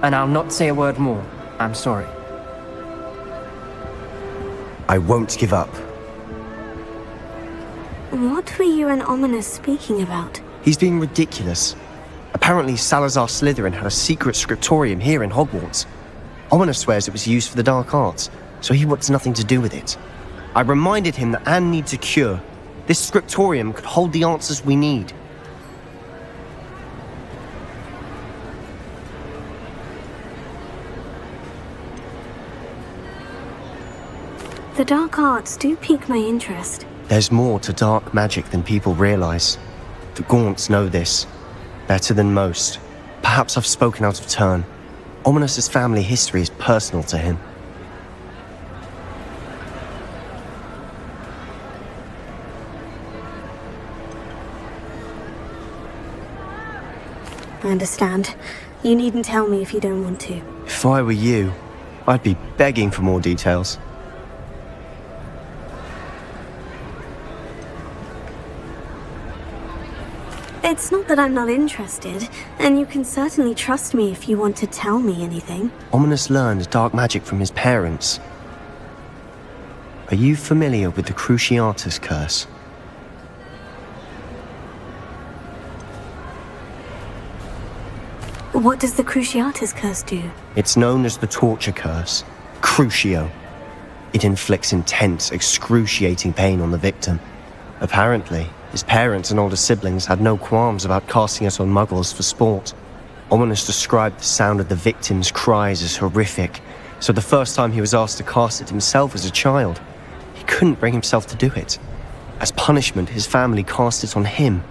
And I'll not say a word more. I'm sorry. I won't give up. What were you and Ominous speaking about? He's being ridiculous. Apparently Salazar Slytherin had a secret scriptorium here in Hogwarts. Ominous swears it was used for the dark arts, so he wants nothing to do with it. I reminded him that Anne needs a cure. This scriptorium could hold the answers we need. The dark arts do pique my interest. There's more to dark magic than people realize. The Gaunts know this. Better than most. Perhaps I've spoken out of turn. Ominous's family history is personal to him. I understand. You needn't tell me if you don't want to. If I were you, I'd be begging for more details. It's not that I'm not interested, and you can certainly trust me if you want to tell me anything. Ominous learned dark magic from his parents. Are you familiar with the Cruciatus curse? What does the Cruciatus curse do? It's known as the torture curse, Crucio. It inflicts intense, excruciating pain on the victim. Apparently, his parents and older siblings had no qualms about casting it on muggles for sport. Ominous described the sound of the victim's cries as horrific, so the first time he was asked to cast it himself as a child, he couldn't bring himself to do it. As punishment, his family cast it on him.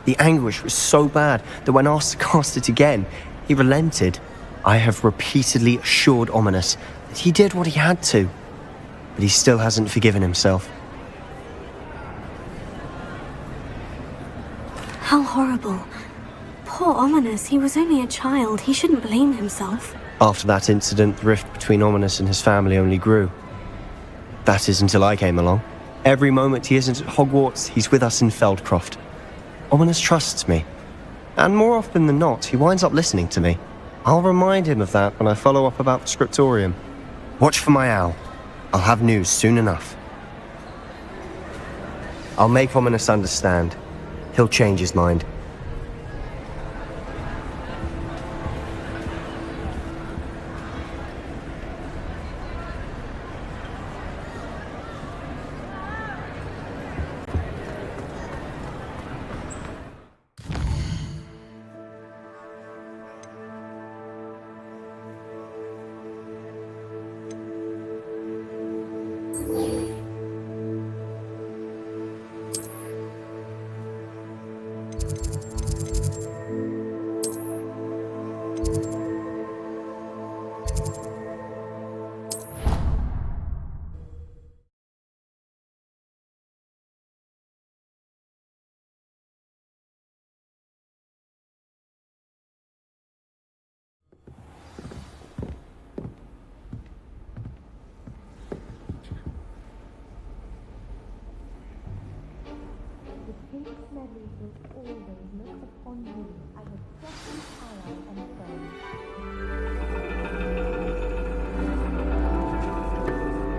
The anguish was so bad that when asked to cast it again, he relented. I have repeatedly assured Ominous that he did what he had to, but he still hasn't forgiven himself. How horrible. Poor Ominous, he was only a child. He shouldn't blame himself. After that incident, the rift between Ominous and his family only grew. That is until I came along. Every moment he isn't at Hogwarts, he's with us in Feldcroft. Ominous trusts me. And more often than not, he winds up listening to me. I'll remind him of that when I follow up about the scriptorium. Watch for my owl. I'll have news soon enough. I'll make Ominous understand. He'll change his mind.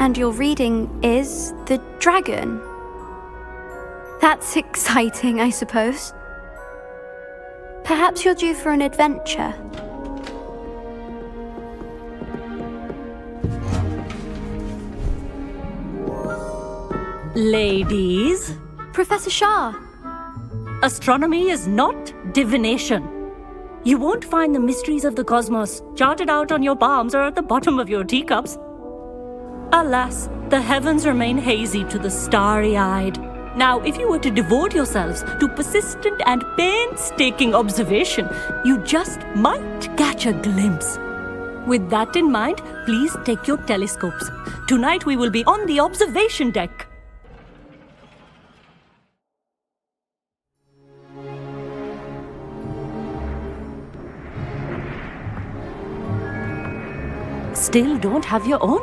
And your reading is the dragon. That's exciting, I suppose. Perhaps you're due for an adventure. Ladies, Professor Shah. astronomy is not divination. You won't find the mysteries of the cosmos charted out on your palms or at the bottom of your teacups. Alas, the heavens remain hazy to the starry-eyed. Now, if you were to devote yourselves to persistent and painstaking observation, you just might catch a glimpse. With that in mind, please take your telescopes. Tonight we will be on the observation deck. Still don't have your own?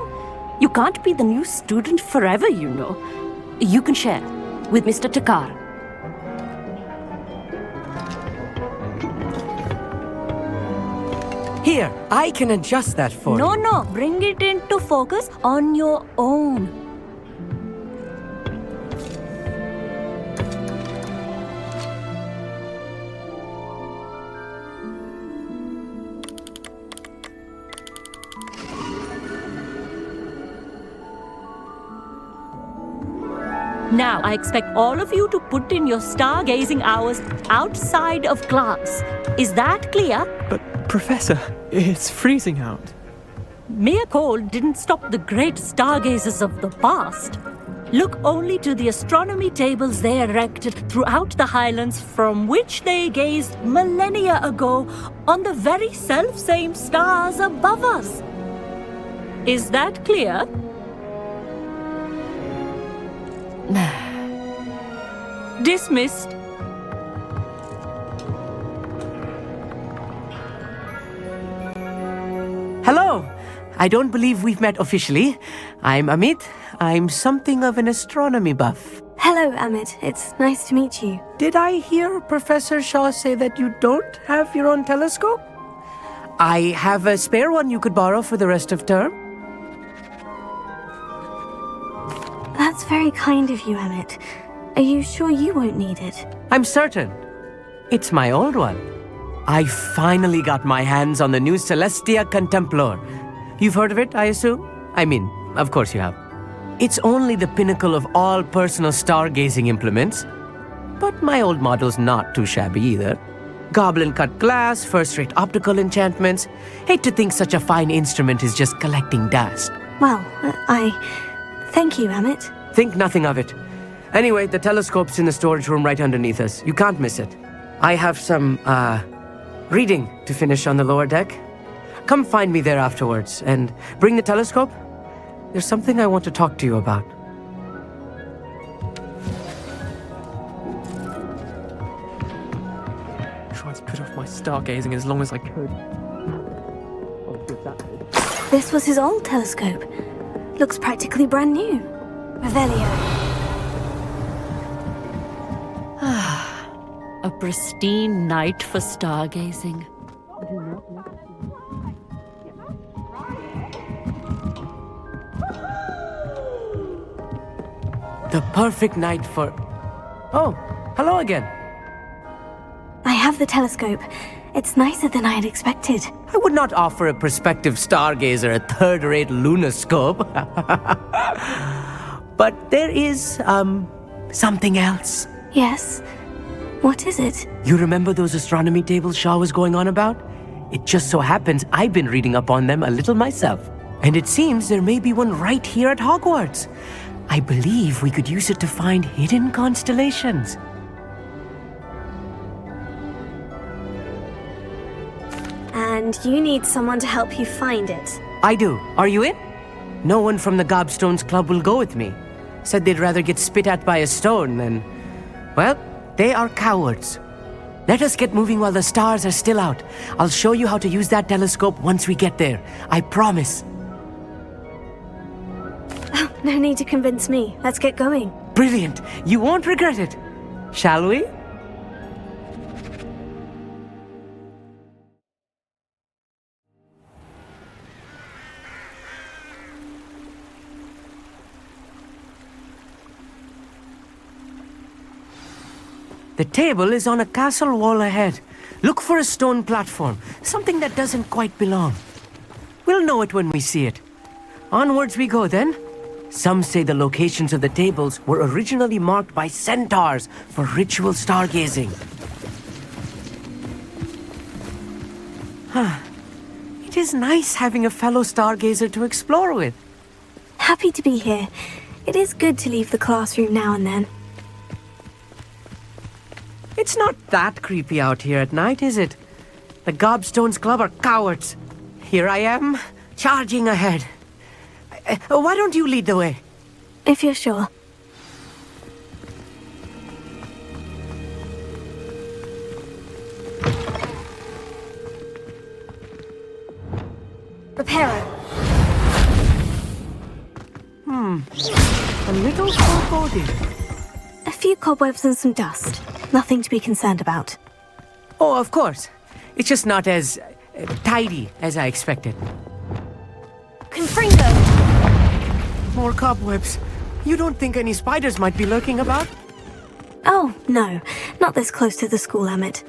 You can't be the new student forever, you know. You can share with Mr. Takar. Here, I can adjust that for you. No, bring it into focus on your own. Now, I expect all of you to put in your stargazing hours outside of class. Is that clear? But, Professor, it's freezing out. Mere cold didn't stop the great stargazers of the past. Look only to the astronomy tables they erected throughout the highlands from which they gazed millennia ago on the very self-same stars above us. Is that clear? Dismissed. Hello! I don't believe we've met officially. I'm Amit. I'm something of an astronomy buff. Hello, Amit. It's nice to meet you. Did I hear Professor Shaw say that you don't have your own telescope? I have a spare one you could borrow for the rest of term. That's very kind of you, Amit. Are you sure you won't need it? I'm certain. It's my old one. I finally got my hands on the new Celestia Contemplor. You've heard of it, I assume? I mean, of course you have. It's only the pinnacle of all personal stargazing implements. But my old model's not too shabby either. Goblin-cut glass, first-rate optical enchantments. Hate to think such a fine instrument is just collecting dust. Well, thank you, Amit. Think nothing of it. Anyway, the telescope's in the storage room right underneath us. You can't miss it. I have some, reading to finish on the lower deck. Come find me there afterwards, and bring the telescope. There's something I want to talk to you about. I tried to put off my stargazing as long as I could. This was his old telescope. Looks practically brand new. Revelio. A pristine night for stargazing. The perfect night for... Oh, hello again. I have the telescope. It's nicer than I had expected. I would not offer a prospective stargazer a third-rate lunoscope. But there is, something else. Yes? What is it? You remember those astronomy tables Shaw was going on about? It just so happens I've been reading up on them a little myself. And it seems there may be one right here at Hogwarts. I believe we could use it to find hidden constellations. And you need someone to help you find it. I do. Are you in? No one from the Gobstones Club will go with me. Said they'd rather get spit at by a stone than... Well, they are cowards. Let us get moving while the stars are still out. I'll show you how to use that telescope once we get there. I promise. Oh, no need to convince me. Let's get going. Brilliant. You won't regret it. Shall we? The table is on a castle wall ahead. Look for a stone platform, something that doesn't quite belong. We'll know it when we see it. Onwards we go then. Some say the locations of the tables were originally marked by centaurs for ritual stargazing. It is nice having a fellow stargazer to explore with. Happy to be here. It is good to leave the classroom now and then. It's not that creepy out here at night, is it? The Gobstones Club are cowards. Here I am, charging ahead. Why don't you lead the way? If you're sure. Reparo. Oh dear. A few cobwebs and some dust. Nothing to be concerned about. Oh, of course. It's just not as tidy as I expected. Confringo! More cobwebs. You don't think any spiders might be lurking about? Oh, no. Not this close to the school, Emmett.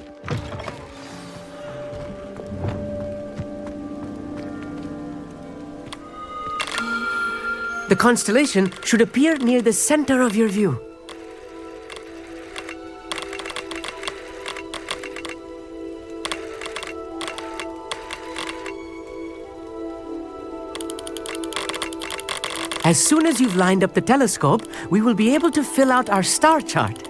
The constellation should appear near the center of your view. As soon as you've lined up the telescope, we will be able to fill out our star chart.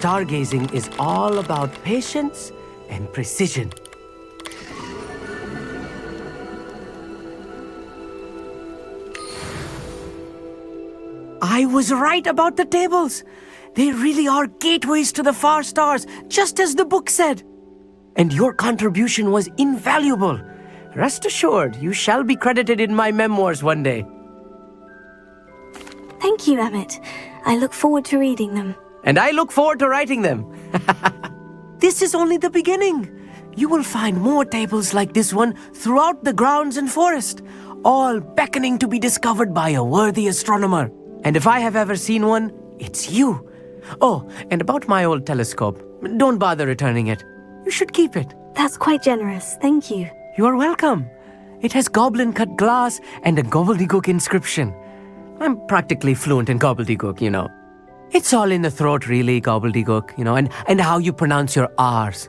Stargazing is all about patience and precision. I was right about the tables. They really are gateways to the far stars, just as the book said. And your contribution was invaluable. Rest assured, you shall be credited in my memoirs one day. Thank you, Emmett. I look forward to reading them. And I look forward to writing them. This is only the beginning. You will find more tables like this one throughout the grounds and forest, all beckoning to be discovered by a worthy astronomer. And if I have ever seen one, it's you. Oh, and about my old telescope, don't bother returning it. You should keep it. That's quite generous, thank you. You're welcome. It has goblin-cut glass and a gobbledygook inscription. I'm practically fluent in gobbledygook, you know. It's all in the throat, really, gobbledygook, you know, and how you pronounce your R's.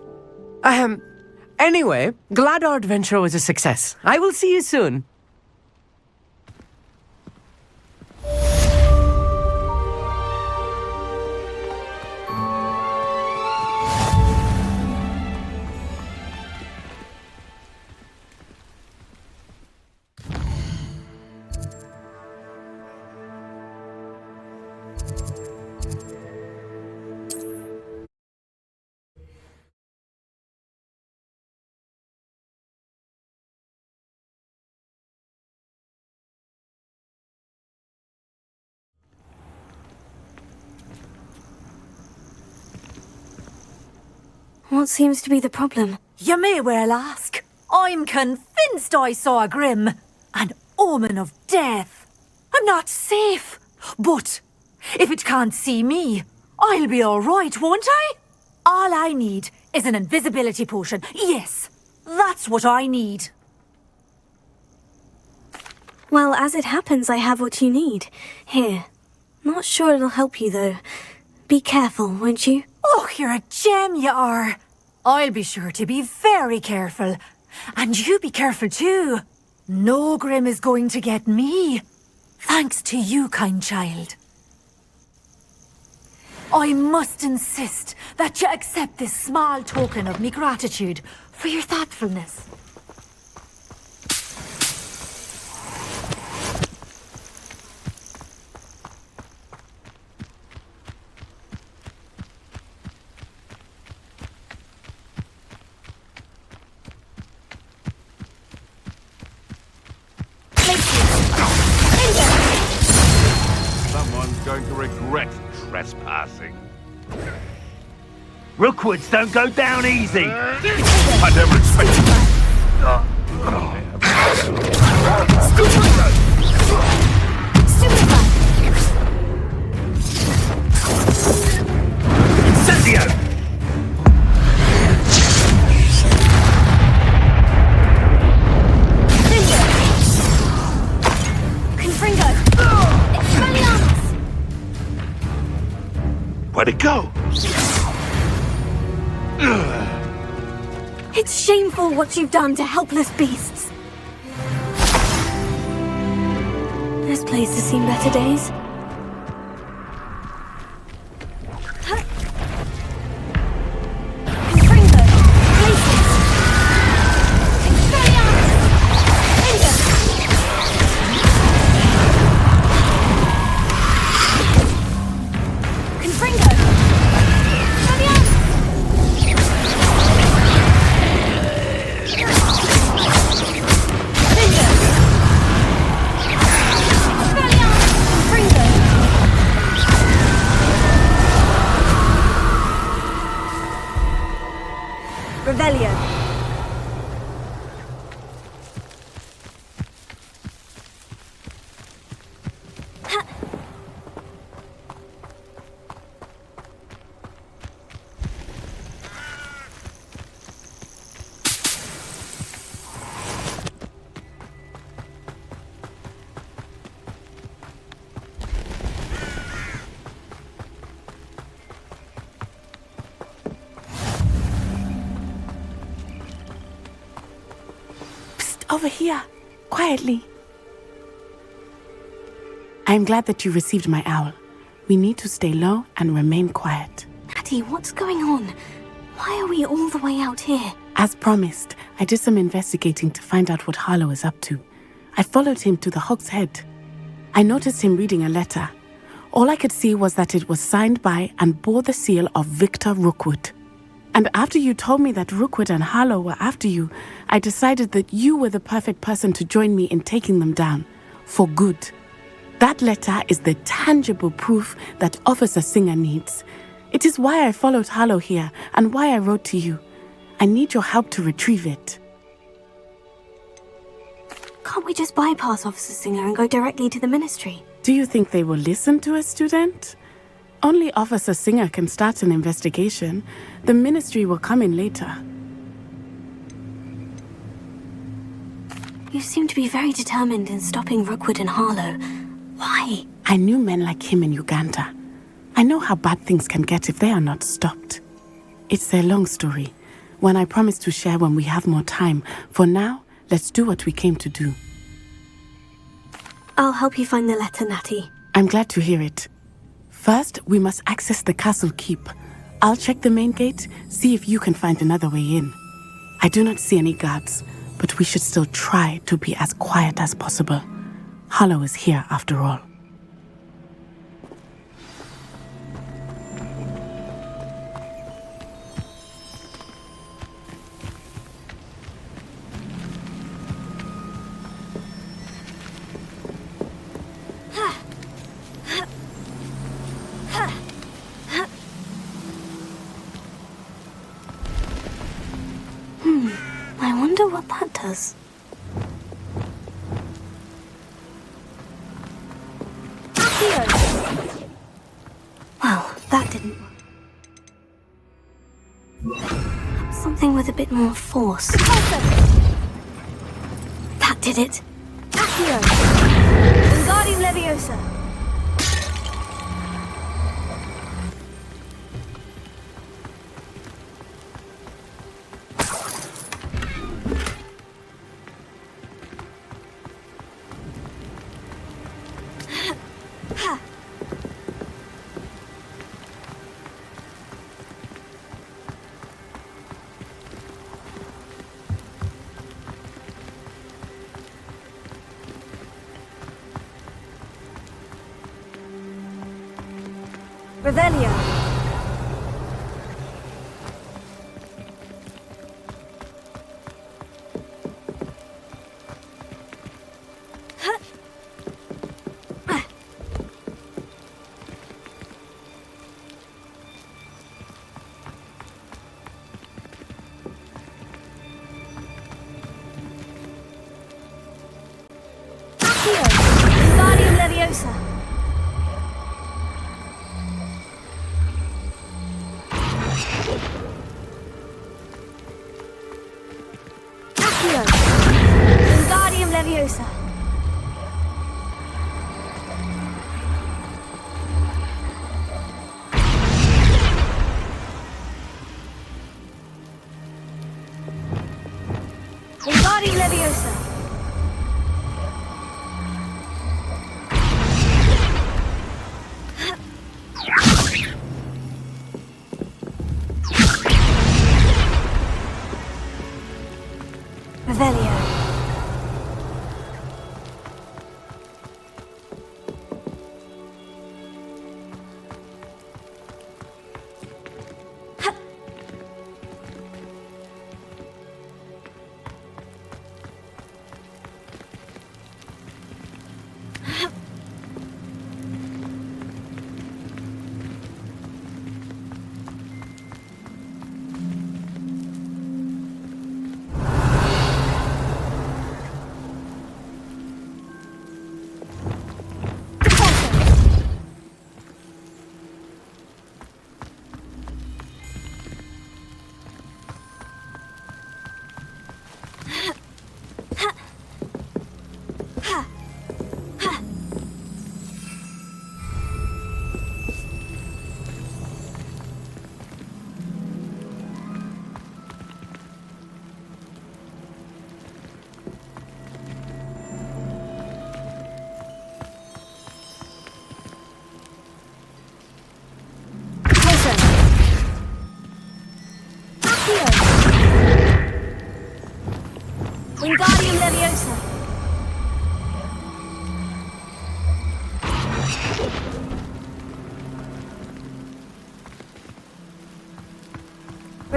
Anyway, glad our adventure was a success. I will see you soon. What seems to be the problem? You may well ask. I'm convinced I saw a Grim, an omen of death. I'm not safe, but if it can't see me, I'll be all right, won't I? All I need is an invisibility potion. Yes, that's what I need. Well, as it happens, I have what you need. Here. Not sure it'll help you, though. Be careful, won't you? Oh, you're a gem, you are. I'll be sure to be very careful. And you be careful too. No Grim is going to get me. Thanks to you, kind child. I must insist that you accept this small token of me gratitude for your thoughtfulness. Someone's going to regret trespassing. Rookwoods don't go down easy. I never expected Incendio! Where'd it go? It's shameful what you've done to helpless beasts. This place has seen better days. Confringo! Over here, quietly. I am glad that you received my owl. We need to stay low and remain quiet. Natty, what's going on? Why are we all the way out here? As promised, I did some investigating to find out what Harlow is up to. I followed him to the Hog's Head. I noticed him reading a letter. All I could see was that it was signed by and bore the seal of Victor Rookwood. And after you told me that Rookwood and Harlow were after you, I decided that you were the perfect person to join me in taking them down. For good. That letter is the tangible proof that Officer Singer needs. It is why I followed Harlow here and why I wrote to you. I need your help to retrieve it. Can't we just bypass Officer Singer and go directly to the Ministry? Do you think they will listen to a student? Only Officer Singer can start an investigation. The Ministry will come in later. You seem to be very determined in stopping Rookwood and Harlow. Why? I knew men like him in Uganda. I know how bad things can get if they are not stopped. It's a long story, one I promise to share when we have more time. For now, let's do what we came to do. I'll help you find the letter, Natty. I'm glad to hear it. First, we must access the castle keep. I'll check the main gate, see if you can find another way in. I do not see any guards, but we should still try to be as quiet as possible. Harlow is here after all. I wonder what that does. Well, that didn't work. Something with a bit more force. That did it. Accio! Wingardium Leviosa! Revelio. Wingardium Leviosa. Wingardium Leviosa. Wingardium Leviosa.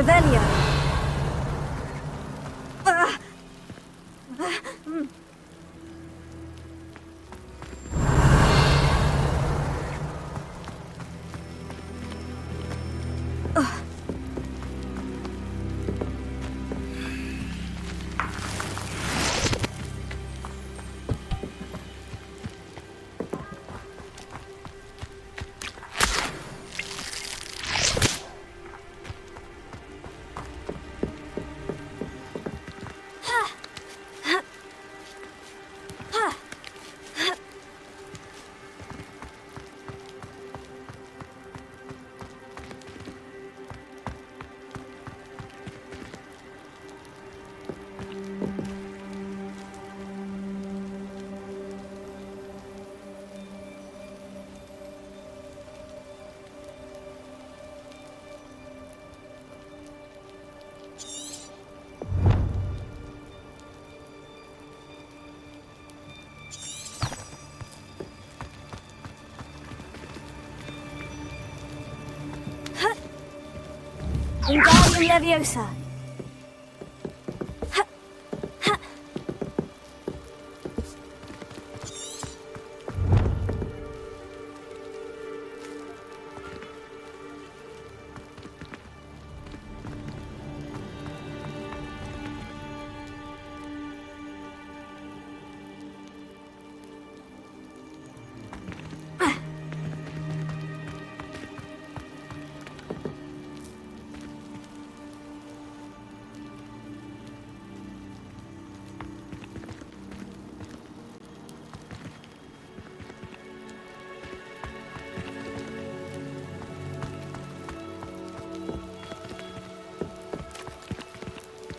Revelio. Wingardium Leviosa.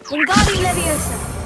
Wingardium Leviosa.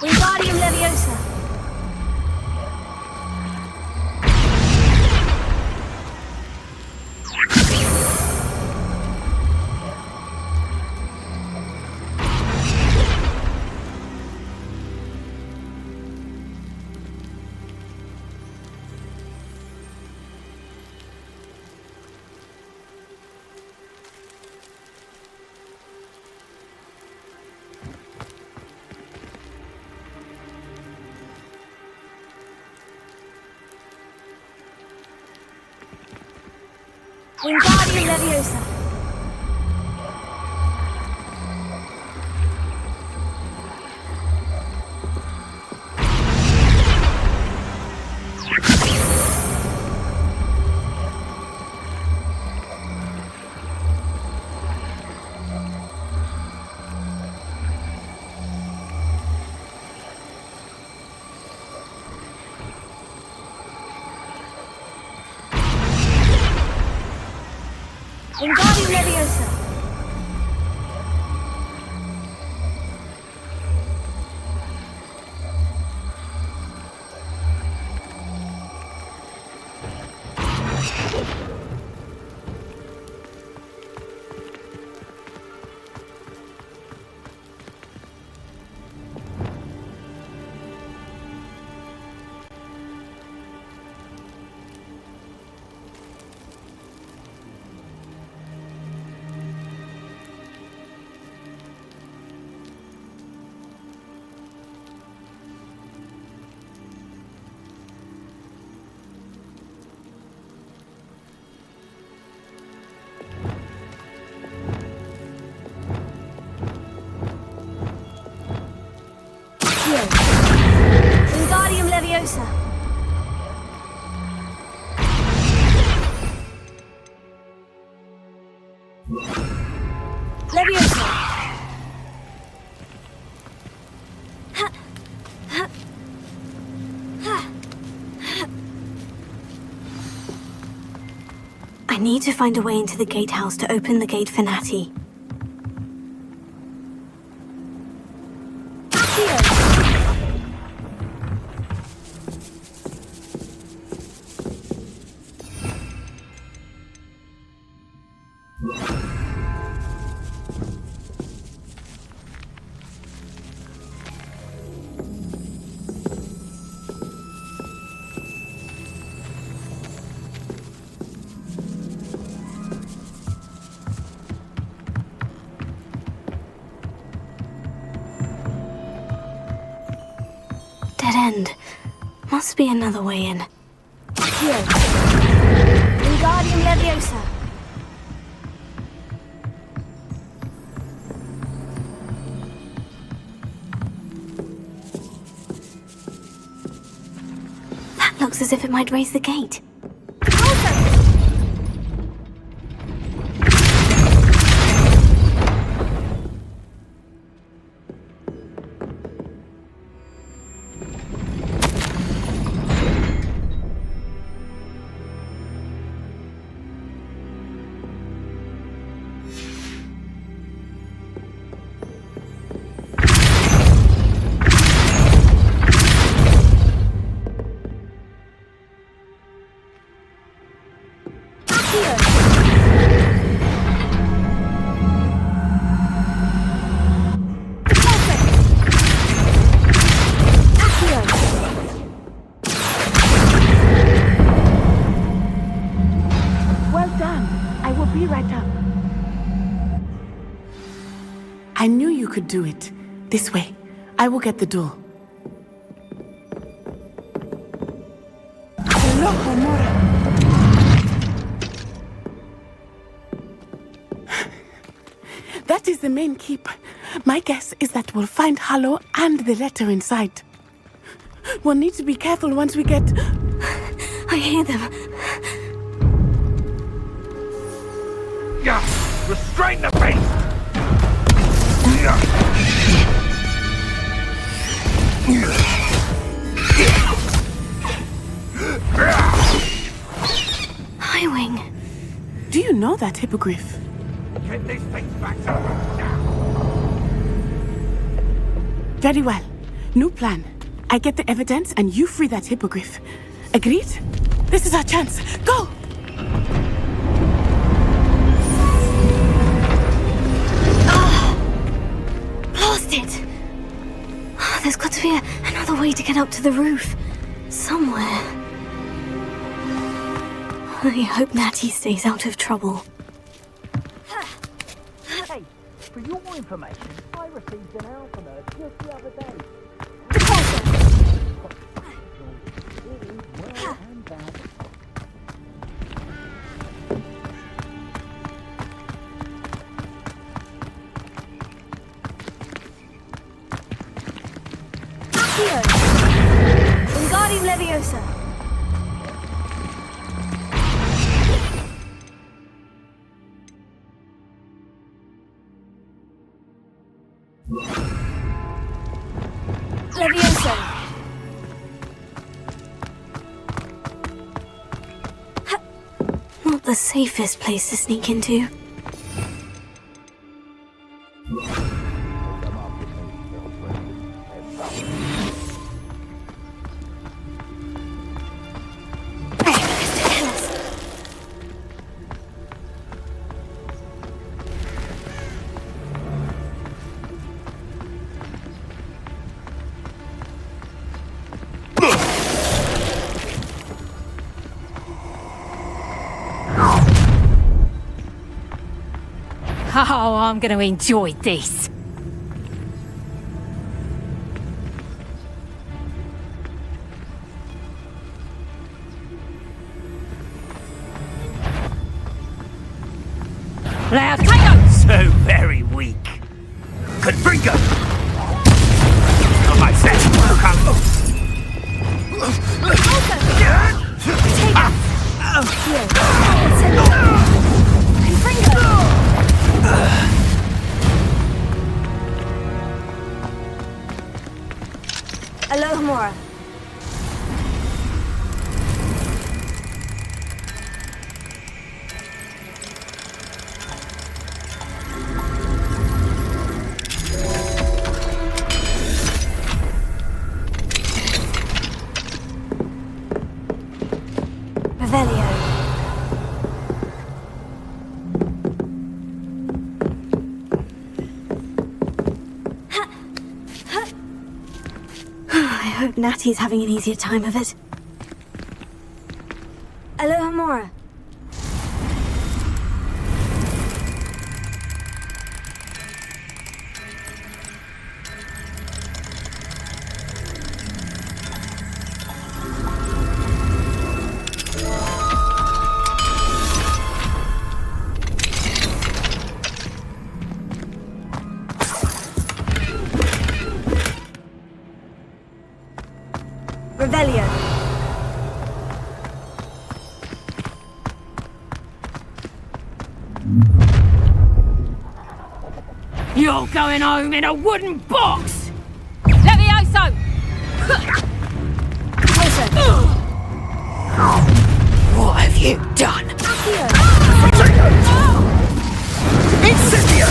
Wingardium Leviosa. Wingardium Leviosa. Wingardium Leviosa. Leviosa. I need to find a way into the gatehouse to open the gate for Natty. Dead end. Must be another way in. Here. Wingardium Leviosa. That looks as if it might raise the gate. I knew you could do it. This way. I will get the door. That is the main keep. My guess is that we'll find Hallow and the letter inside. We'll need to be careful once we get... I hear them. Restrain the beast! Highwing. Do you know that hippogriff? Get these things back to now! Very well. New plan. I get the evidence and you free that hippogriff. Agreed? This is our chance. Go! Lost it! There's got to be another way to get up to the roof. Somewhere. I hope Natty stays out of trouble. Hey, for your information, I received an owl from her just the other day. Wingardium Leviosa. Leviosa. Not the safest place to sneak into. Oh, I'm going to enjoy this. Now, take So very weak. Confringo! On my set, look up. Here. Confringo! Alohomora. Revelio. I hope Natty's having an easier time of it. Alohomora. Revelio. You're going home in a wooden box! Levioso! What have you done? Incendio!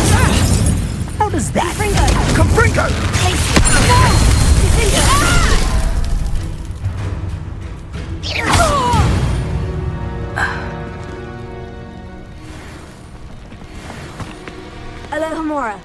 How does that? Confringo! Alohomora.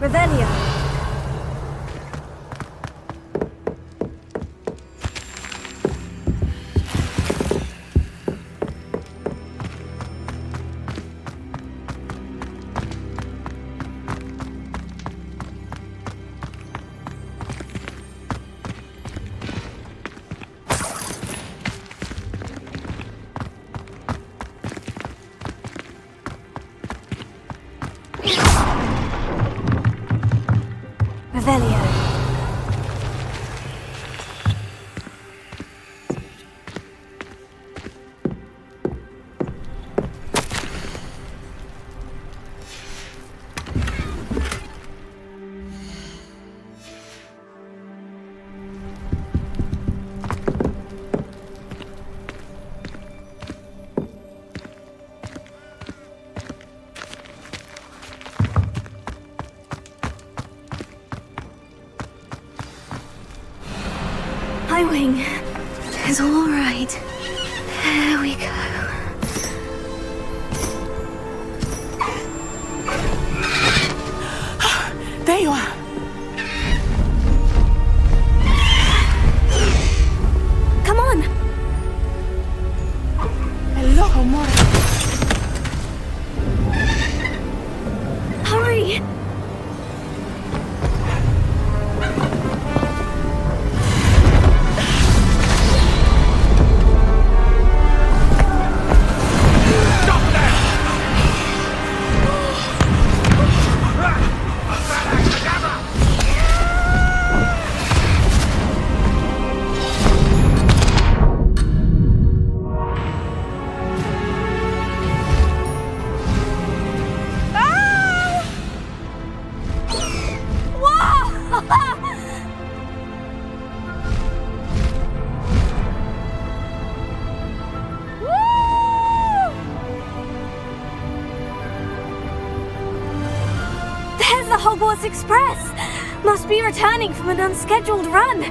Revelio. Revelio. Hi, Wing. It's all right. There we go. There you are. Come on. Alohomora. Hurry. There's the Hogwarts Express! Must be returning from an unscheduled run.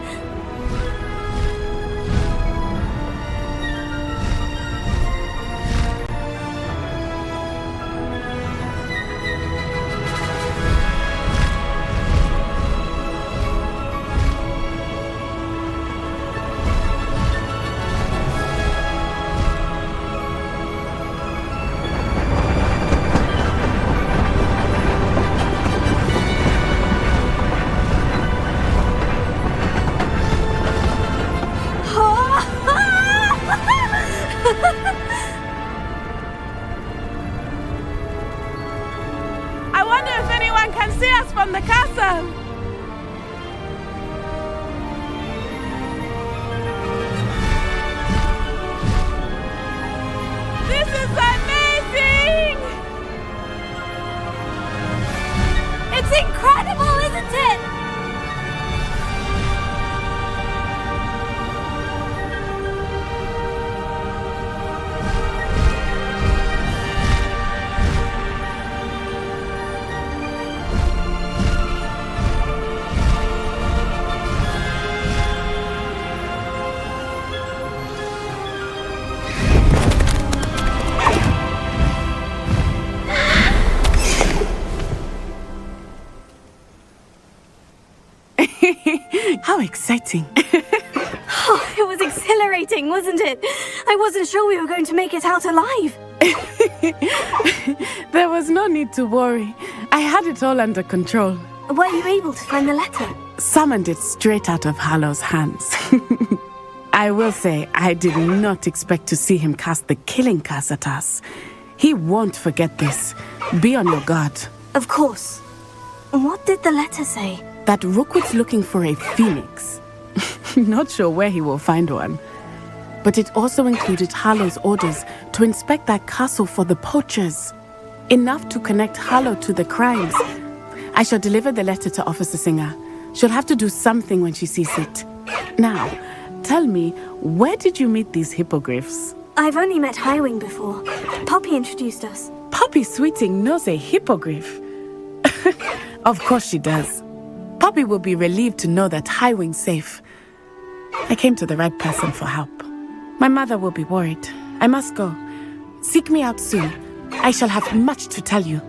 I wonder if anyone can see us from the castle. This is amazing! It's incredible, isn't it? How exciting. Oh, it was exhilarating, wasn't it? I wasn't sure we were going to make it out alive. There was no need to worry. I had it all under control. Were you able to find the letter? Summoned it straight out of Hallow's hands. I will say, I did not expect to see him cast the killing curse at us. He won't forget this. Be on your guard. Of course. What did the letter say? That Rookwood's looking for a phoenix. Not sure where he will find one. But it also included Harlow's orders to inspect that castle for the poachers. Enough to connect Harlow to the crimes. I shall deliver the letter to Officer Singer. She'll have to do something when she sees it. Now, tell me, where did you meet these hippogriffs? I've only met Highwing before. Poppy introduced us. Poppy Sweeting knows a hippogriff. Of course she does. Poppy will be relieved to know that Highwing's safe. I came to the right person for help. My mother will be worried. I must go. Seek me out soon. I shall have much to tell you.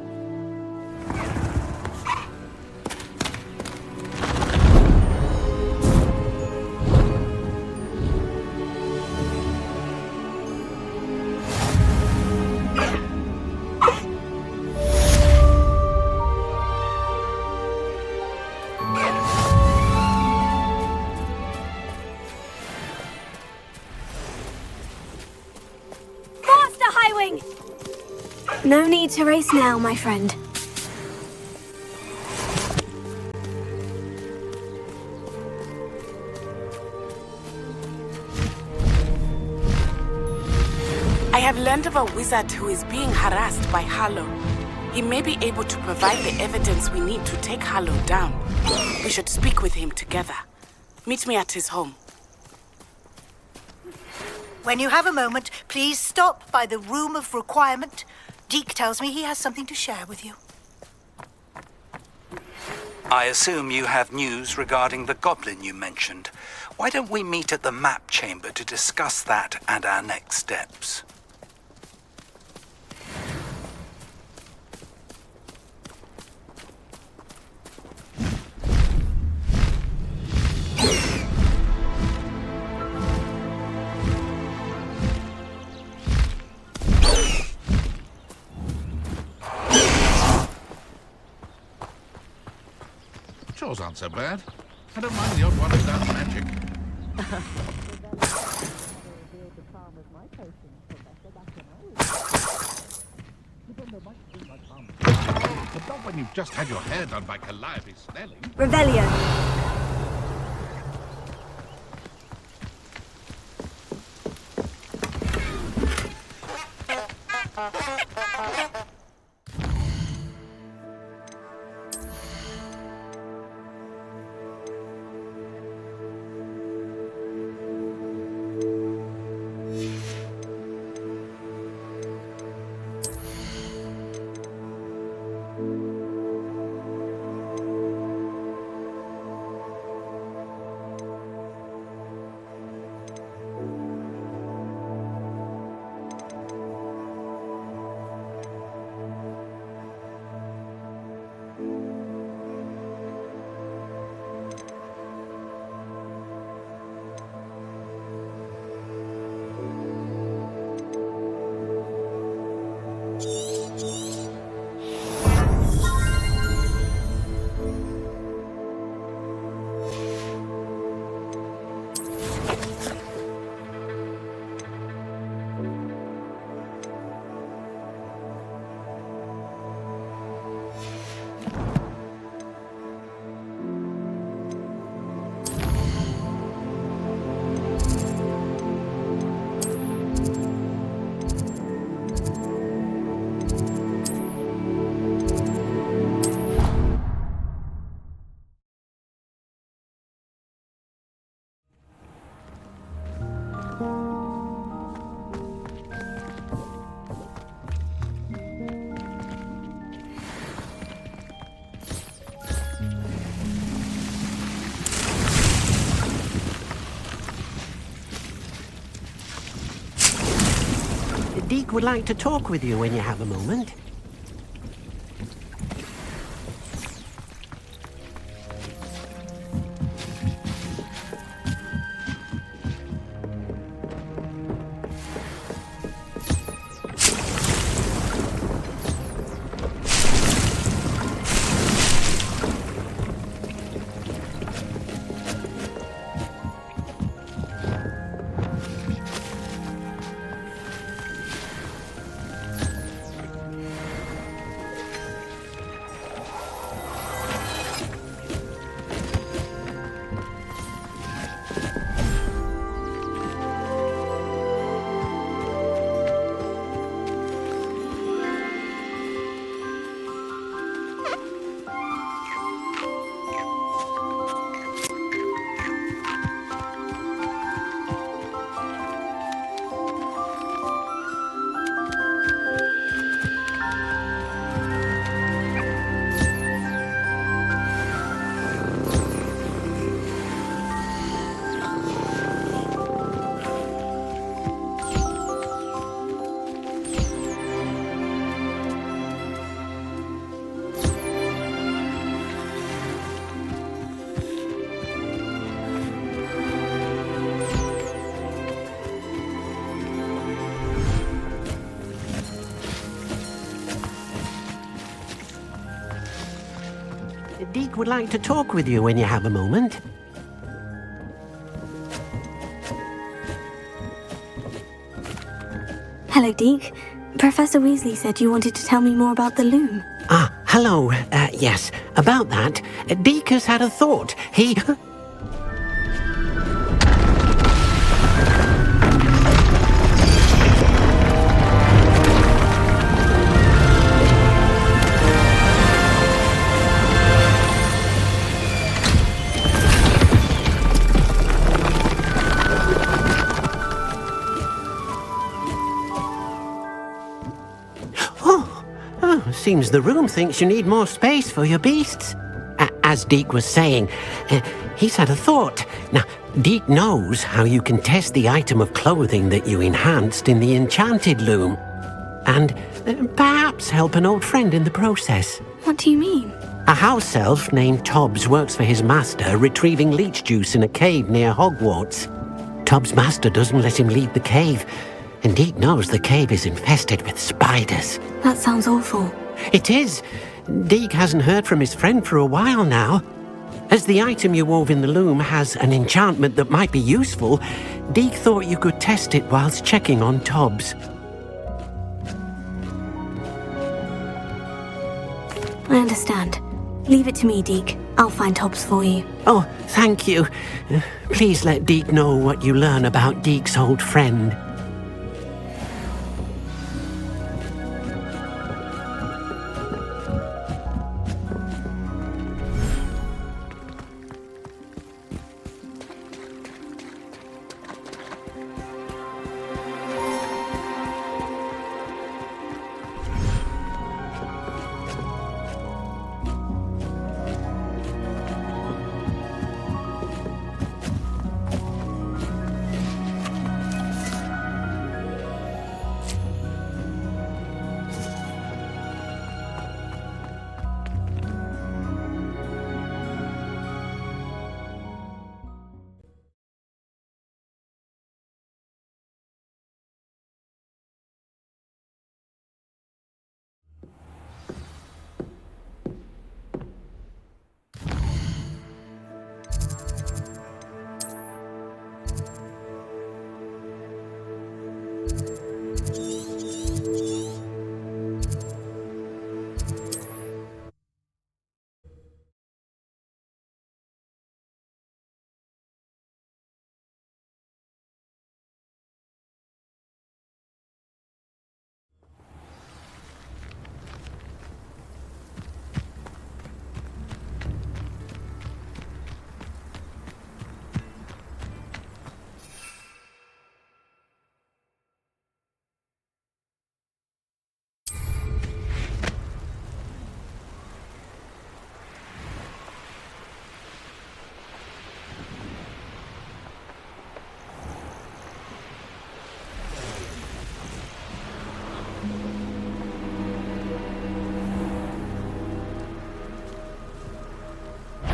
No need to race now, my friend. I have learned of a wizard who is being harassed by Harlow. He may be able to provide the evidence we need to take Harlow down. We should speak with him together. Meet me at his home. When you have a moment, please stop by the Room of Requirement. Deke tells me he has something to share with you. I assume you have news regarding the goblin you mentioned. Why don't we meet at the map chamber to discuss that and our next steps? Chores aren't so bad. I don't mind the odd one without magic. But not when you've just had your hair done by Calliope Snelling. Revelio. Deke would like to talk with you when you have a moment. Deke would like to talk with you when you have a moment. Hello, Deke. Professor Weasley said you wanted to tell me more about the loom. Ah, hello. Yes, about that. Deke has had a thought. He... Seems the room thinks you need more space for your beasts. As Deke was saying, he's had a thought. Now, Deke knows how you can test the item of clothing that you enhanced in the enchanted loom. And perhaps help an old friend in the process. What do you mean? A house elf named Tobbs works for his master retrieving leech juice in a cave near Hogwarts. Tobbs' master doesn't let him leave the cave, and Deke knows the cave is infested with spiders. That sounds awful. It is. Deke hasn't heard from his friend for a while now. As the item you wove in the loom has an enchantment that might be useful, Deke thought you could test it whilst checking on Tobbs. I understand. Leave it to me, Deke. I'll find Tobbs for you. Oh, thank you. Please let Deke know what you learn about Deke's old friend.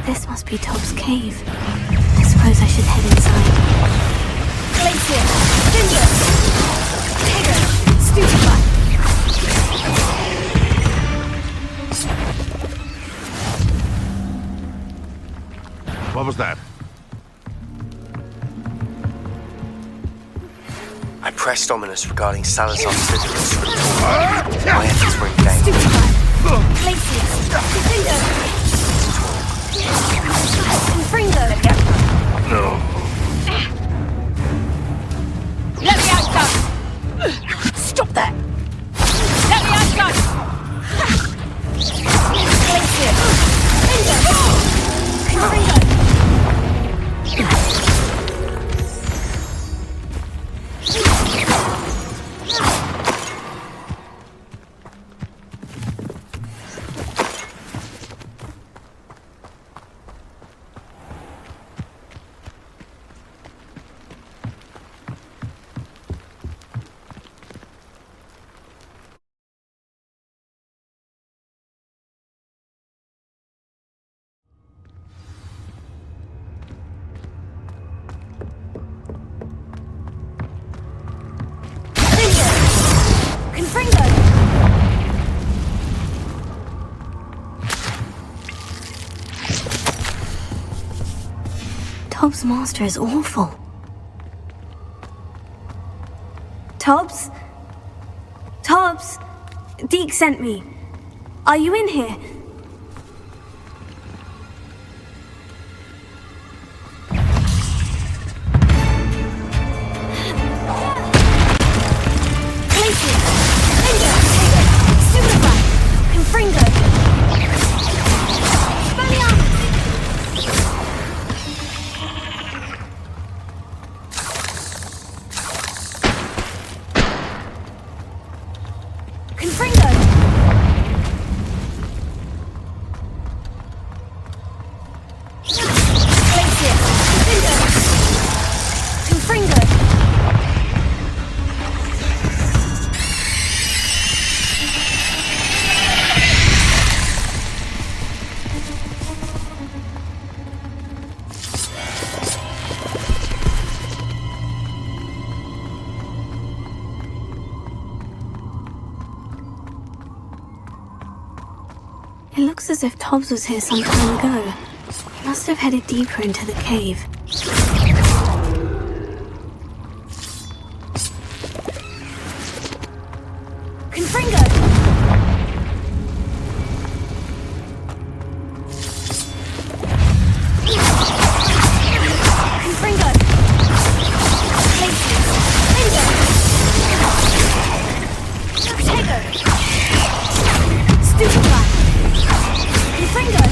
This must be Tob's cave. I suppose I should head inside. Glacier! Cinder! Tigger! Stupefy! What was that? I pressed ominous regarding Salazar's Slytherin's retort. My efforts were in vain. Glacier! Cinder! Confringo! No. Let me out, gun! Stop that! Let me out, gun! Glacier! Cinder! Confringo! Confringo! Tob's master is awful. Tobbs? Tobbs? Deke sent me. Are you in here? Glacier! Cinder! Stupefy! Confringo! Expelliarmus! Confringo! Glacier! Cinder! Confringo! It looks as if Tobbs was here some time ago. He must have headed deeper into the cave. Confringo! Confringo! Glacier! Cinder! Protego! Stupefy! Confringo!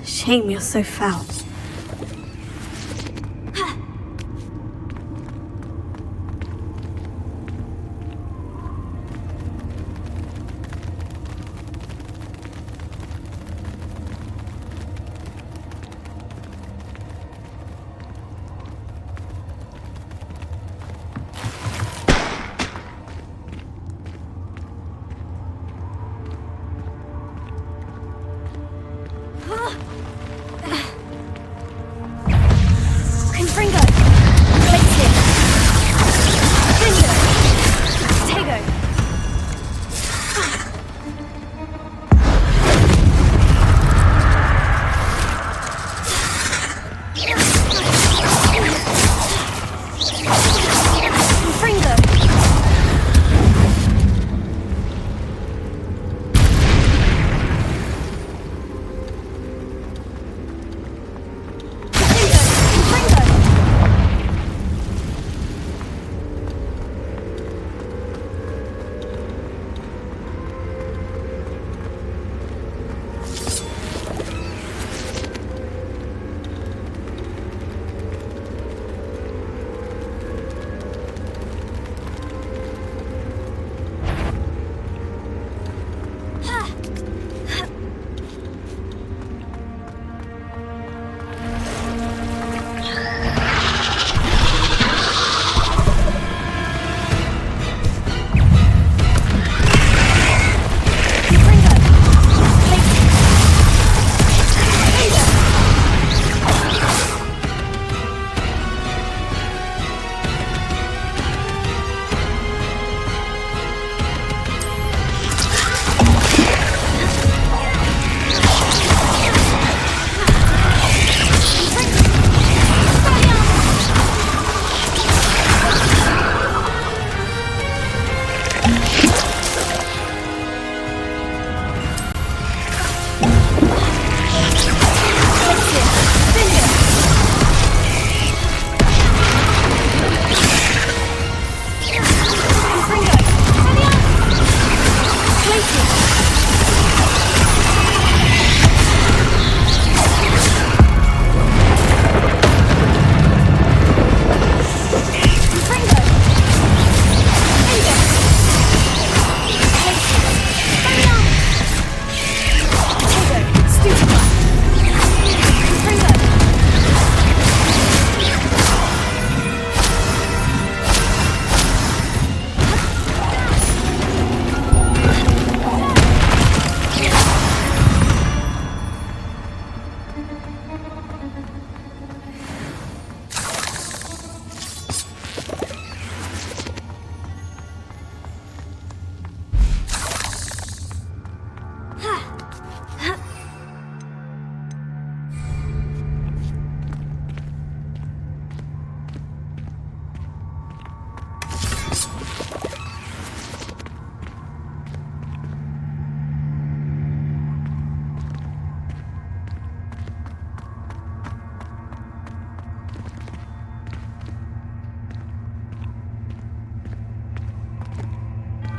Shame you're so foul.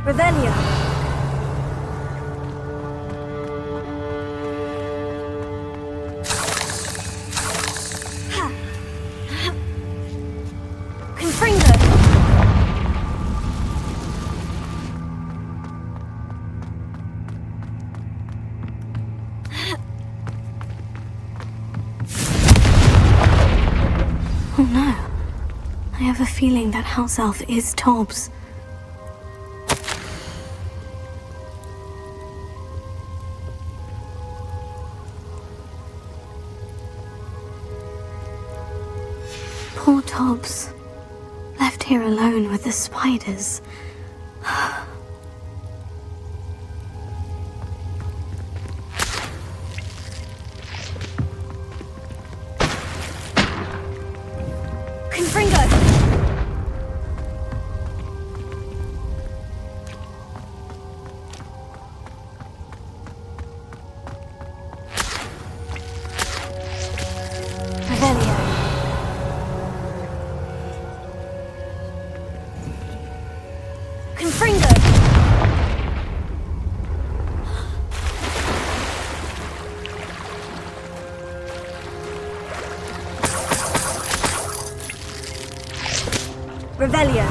Revelio. Confringo. Oh no. I have a feeling that house elf is Tobbs. Poor Tobbs. Left here alone with the spiders. Confringo. Revelio. Confringo. Revelio.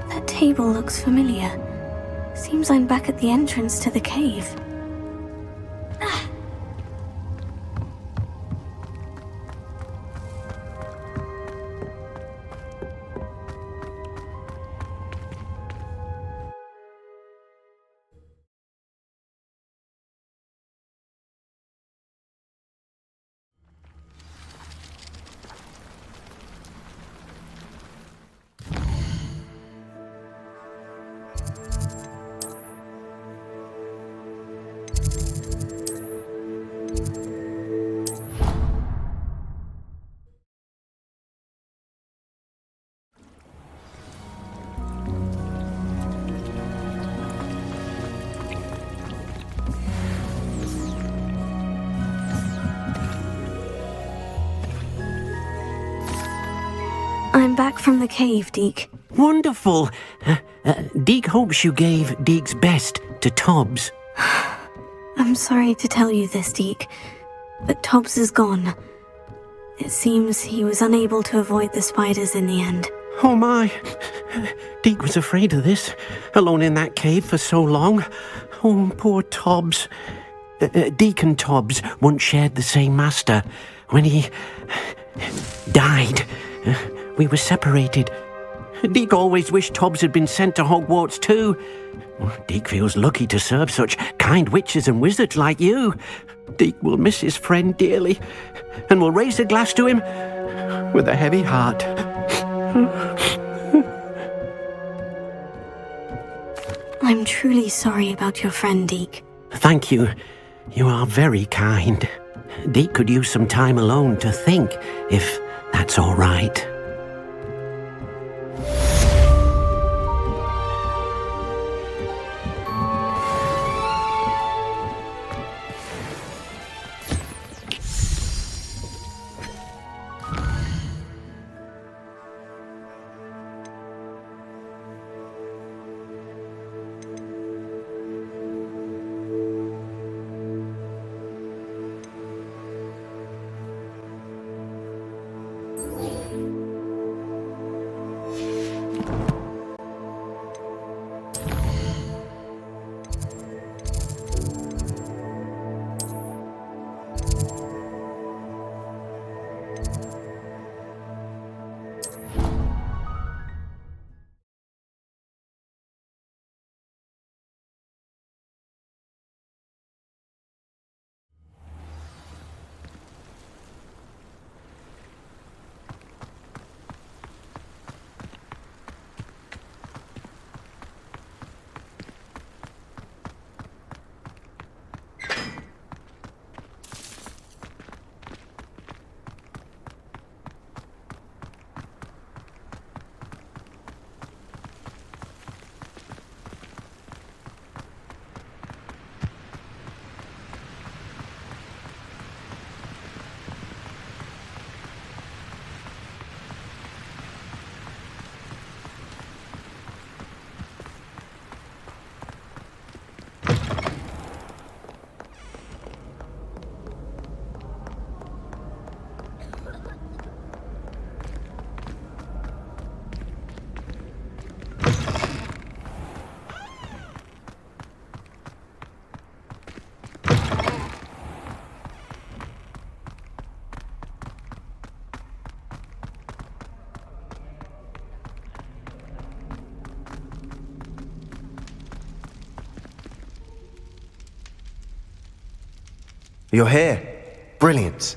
That table looks familiar. Seems I'm back at the entrance to the cave. I'm back from the cave, Deke. Wonderful. Deke hopes you gave Deke's best to Tobbs. I'm sorry to tell you this, Deke, but Tobbs is gone. It seems he was unable to avoid the spiders in the end. Oh my. Deke was afraid of this, alone in that cave for so long. Oh, poor Tobbs. Deke and Tobbs once shared the same master. When he died, we were separated. Deke always wished Tobbs had been sent to Hogwarts too. Deke feels lucky to serve such kind witches and wizards like you. Deke will miss his friend dearly, and will raise a glass to him with a heavy heart. I'm truly sorry about your friend, Deke. Thank you. You are very kind. Deke could use some time alone to think, if that's all right. You're here. Brilliant.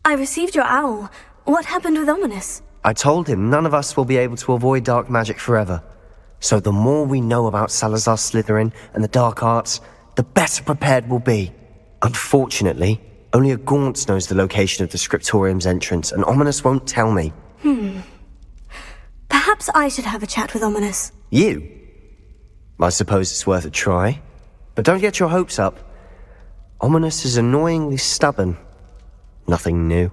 I received your owl. What happened with Ominous? I told him none of us will be able to avoid dark magic forever. So the more we know about Salazar Slytherin and the dark arts, the better prepared we'll be. Unfortunately, only a Gaunt knows the location of the Scriptorium's entrance, and Ominous won't tell me. Perhaps I should have a chat with Ominous. You? I suppose it's worth a try. But don't get your hopes up. Ominous is annoyingly stubborn. Nothing new.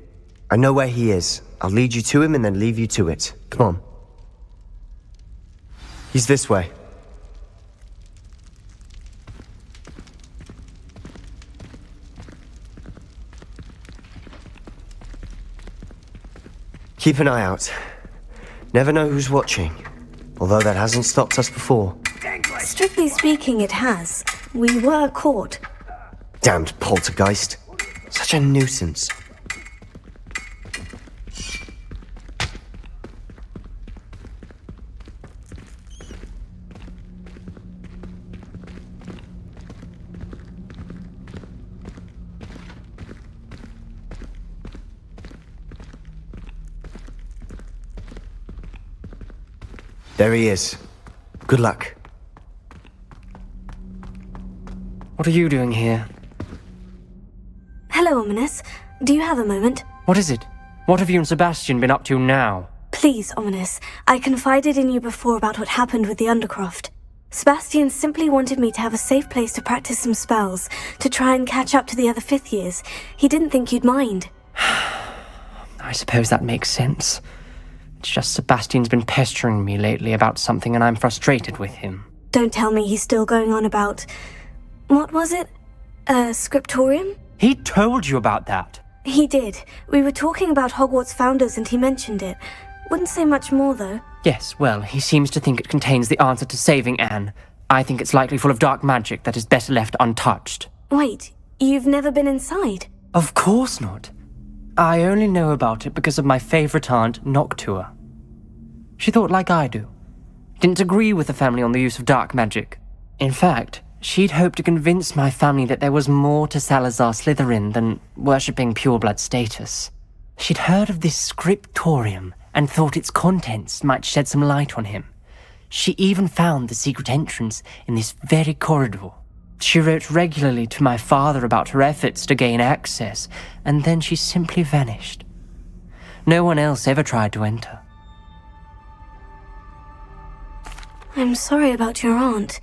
I know where he is. I'll lead you to him and then leave you to it. Come on. He's this way. Keep an eye out. Never know who's watching. Although that hasn't stopped us before. Strictly speaking, it has. We were caught. Damned poltergeist. Such a nuisance. There he is. Good luck. What are you doing here? Hello, Ominous. Do you have a moment? What is it? What have you and Sebastian been up to now? Please, Ominous. I confided in you before about what happened with the Undercroft. Sebastian simply wanted me to have a safe place to practice some spells, to try and catch up to the other fifth years. He didn't think you'd mind. I suppose that makes sense. It's just Sebastian's been pestering me lately about something and I'm frustrated with him. Don't tell me he's still going on about... What was it? Scriptorium? He told you about that? He did. We were talking about Hogwarts founders and he mentioned it. Wouldn't say much more, though. Yes, well, he seems to think it contains the answer to saving Anne. I think it's likely full of dark magic that is better left untouched. Wait, you've never been inside? Of course not. I only know about it because of my favourite aunt, Noctua. She thought like I do. Didn't agree with the family on the use of dark magic. In fact, she'd hoped to convince my family that there was more to Salazar Slytherin than worshipping pureblood status. She'd heard of this scriptorium and thought its contents might shed some light on him. She even found the secret entrance in this very corridor. She wrote regularly to my father about her efforts to gain access, and then she simply vanished. No one else ever tried to enter. I'm sorry about your aunt.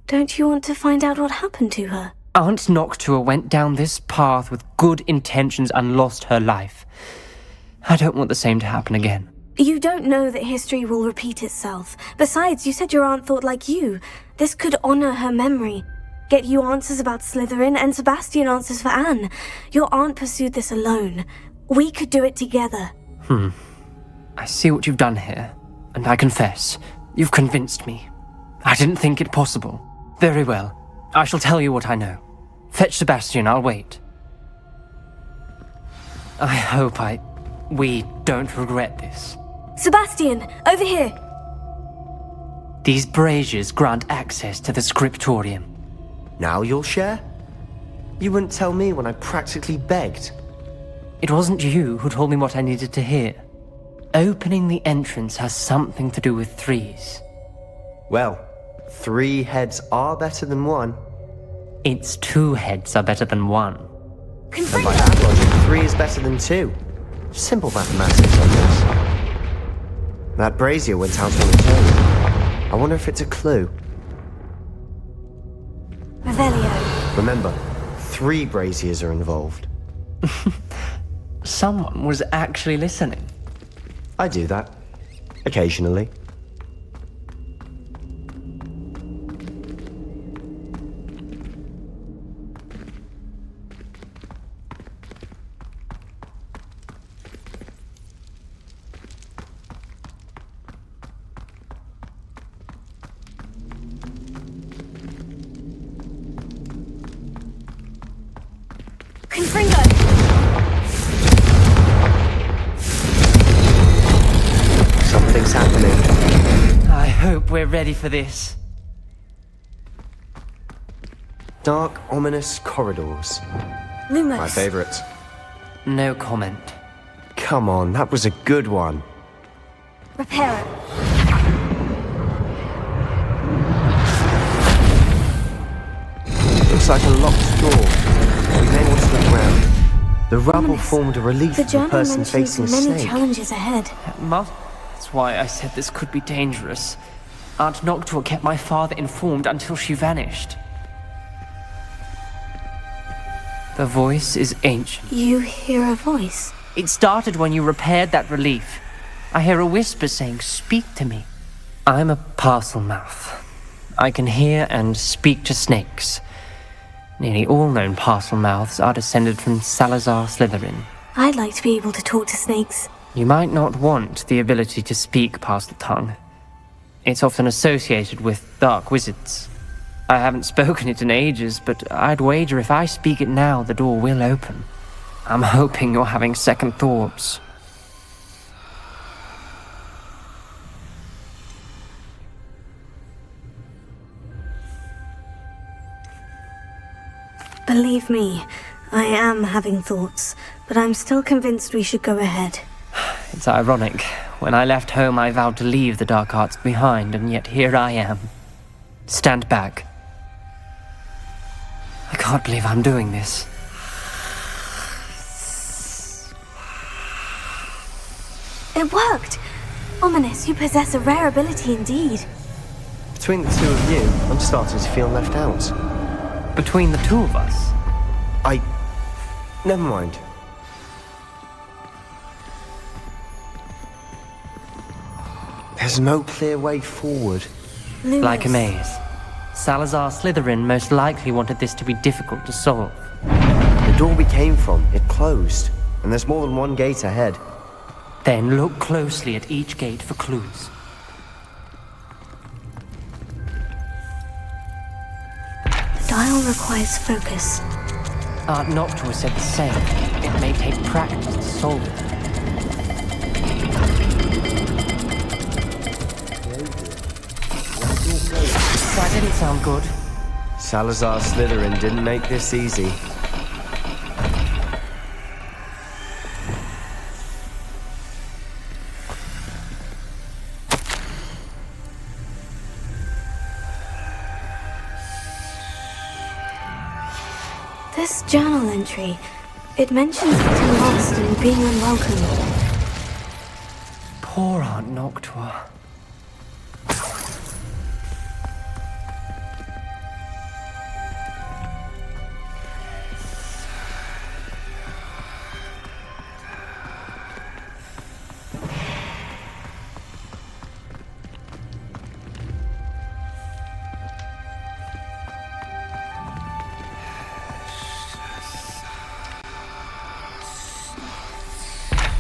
Don't you want to find out what happened to her? Aunt Noctua went down this path with good intentions and lost her life. I don't want the same to happen again. You don't know that history will repeat itself. Besides, you said your aunt thought like you. This could honor her memory. Get you answers about Slytherin and Sebastian answers for Anne. Your aunt pursued this alone. We could do it together. I see what you've done here, and I confess, you've convinced me. I didn't think it possible. Very well. I shall tell you what I know. Fetch Sebastian, I'll wait. I hope we don't regret this. Sebastian, over here! These braziers grant access to the scriptorium. Now you'll share? You wouldn't tell me when I practically begged. It wasn't you who told me what I needed to hear. Opening the entrance has something to do with threes. Well, 3 heads are better than 1. Its 2 heads are better than 1. And by that logic, 3 is better than 2. Simple mathematics on this. That brazier went out on its own. I wonder if it's a clue. Revelio. Remember, 3 braziers are involved. Someone was actually listening. I do that. Occasionally. Something's happening. I hope we're ready for this. Dark, ominous corridors. Lumos. My favorite. No comment. Come on, that was a good one. Repair it. Looks like a locked door. We may want to look around. The rubble formed a relief The for a journal person mentions facing a many snake. challenges ahead. That's why I said this could be dangerous. Aunt Noctua kept my father informed until she vanished. The voice is ancient. You hear a voice? It started when you repaired that relief. I hear a whisper saying, "Speak to me." I'm a parcel mouth. I can hear and speak to snakes. Nearly all known parcel mouths are descended from Salazar Slytherin. I'd like to be able to talk to snakes. You might not want the ability to speak parcel tongue. It's often associated with dark wizards. I haven't spoken it in ages, but I'd wager if I speak it now, the door will open. I'm hoping you're having second thoughts. Believe me, I am having thoughts, but I'm still convinced we should go ahead. It's ironic. When I left home, I vowed to leave the dark arts behind, and yet here I am. Stand back. I can't believe I'm doing this. It worked! Ominous, you possess a rare ability indeed. Between the two of you, I'm starting to feel left out. Between the two of us? Never mind. There's no clear way forward. Lumos. Like a maze. Salazar Slytherin most likely wanted this to be difficult to solve. The door we came from, it closed, and there's more than one gate ahead. Then look closely at each gate for clues. The dial requires focus. Aunt Noctua said the same. It may take practice to solve it. That didn't sound good. Salazar Slytherin didn't make this easy. This journal entry, it mentions getting lost and being unwelcome. Poor Aunt Noctua.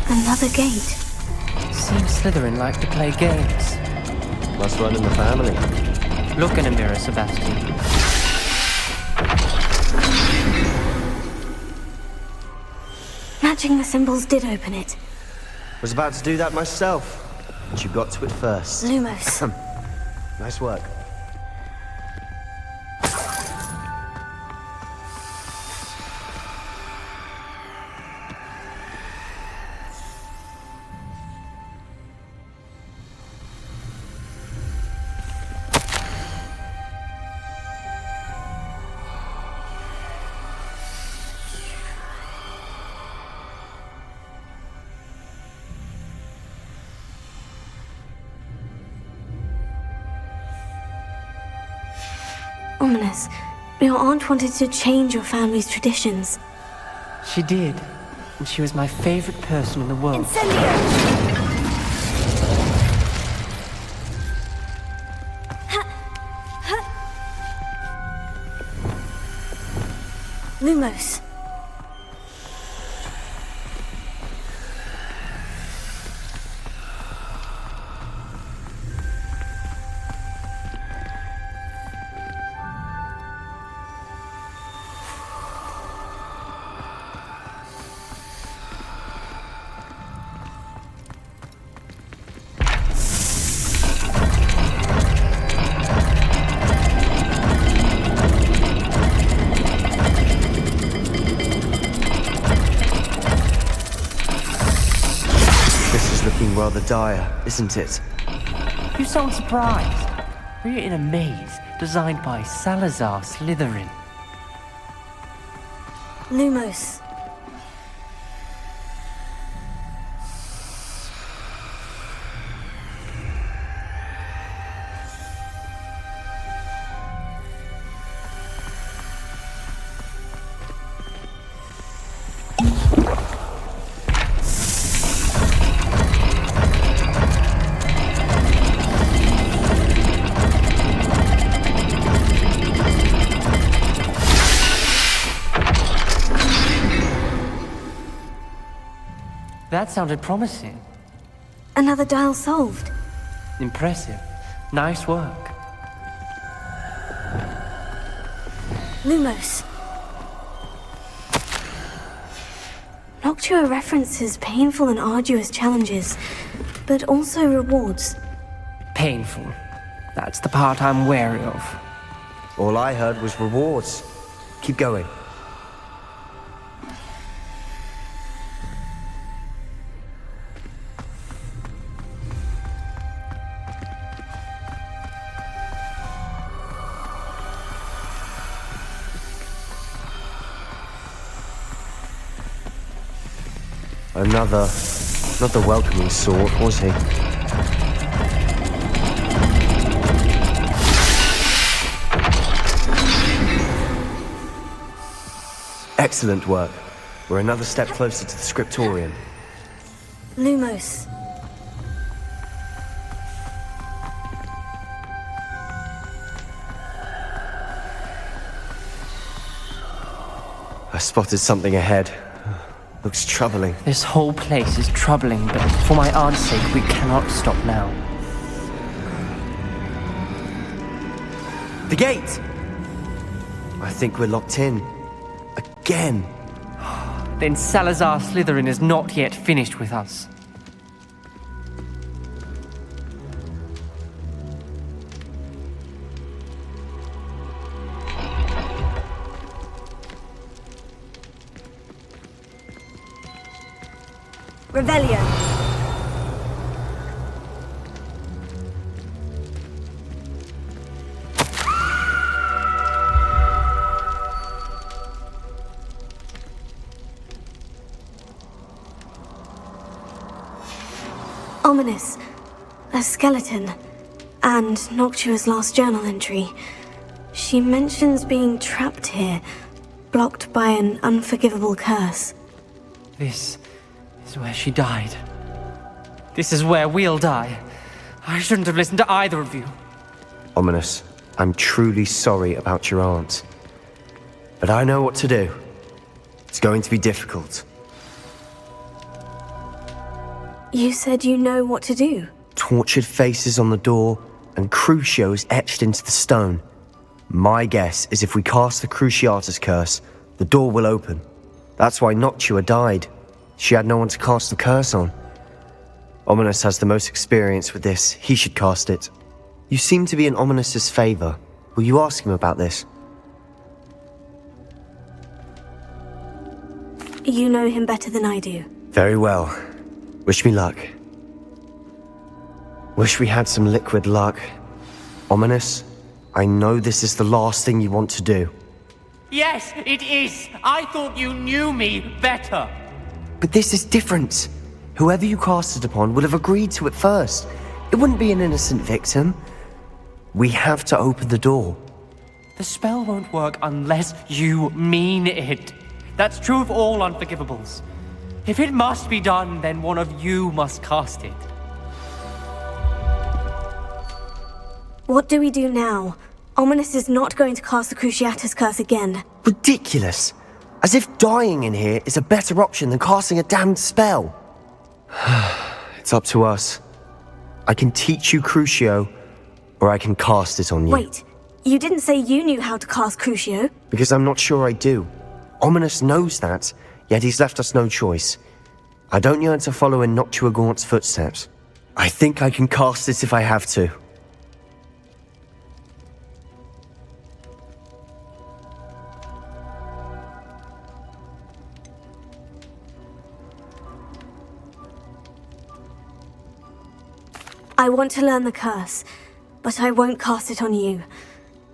Another gate. Seems Slytherin like to play games. Must run in the family. Look in a mirror, Sebastian. Matching the symbols did open it. Was about to do that myself, but you got to it first. Lumos. Nice work. Ominous, your aunt wanted to change your family's traditions. She did. And she was my favorite person in the world. Lumos. rather dire, isn't it? You sound surprised. We're in a maze designed by Salazar Slytherin. Lumos. That sounded promising. Another dial solved. Impressive. Nice work. Lumos. Noctua references painful and arduous challenges, but also rewards. Painful. That's the part I'm wary of. All I heard was rewards. Keep going. Another, not the welcoming sort, was he? Excellent work. We're another step closer to the scriptorium. Lumos. I spotted something ahead. Looks troubling. This whole place is troubling, but for my aunt's sake, we cannot stop now. The gate! I think we're locked in. Again. Then Salazar Slytherin is not yet finished with us. Revelio. Ominous. A skeleton. And Noctua's last journal entry. She mentions being trapped here, blocked by an unforgivable curse. This is where she died. This is where we'll die. I shouldn't have listened to either of you. Ominous, I'm truly sorry about your aunt. But I know what to do. It's going to be difficult. You said you know what to do. Tortured faces on the door, and Crucios etched into the stone. My guess is if we cast the Cruciatus curse, the door will open. That's why Noctua died. She had no one to cast the curse on. Ominous has the most experience with this. He should cast it. You seem to be in Ominous's favor. Will you ask him about this? You know him better than I do. Very well. Wish me luck. Wish we had some liquid luck. Ominous, I know this is the last thing you want to do. Yes, it is. I thought you knew me better. But this is different. Whoever you cast it upon would have agreed to it first. It wouldn't be an innocent victim. We have to open the door. The spell won't work unless you mean it. That's true of all unforgivables. If it must be done, then one of you must cast it. What do we do now? Ominous is not going to cast the Cruciatus curse again. Ridiculous. As if dying in here is a better option than casting a damned spell. It's up to us. I can teach you Crucio, or I can cast it on you. Wait, you didn't say you knew how to cast Crucio? Because I'm not sure I do. Ominous knows that, yet he's left us no choice. I don't yearn to follow in Noctua Gaunt's footsteps. I think I can cast it if I have to. I want to learn the curse, but I won't cast it on you.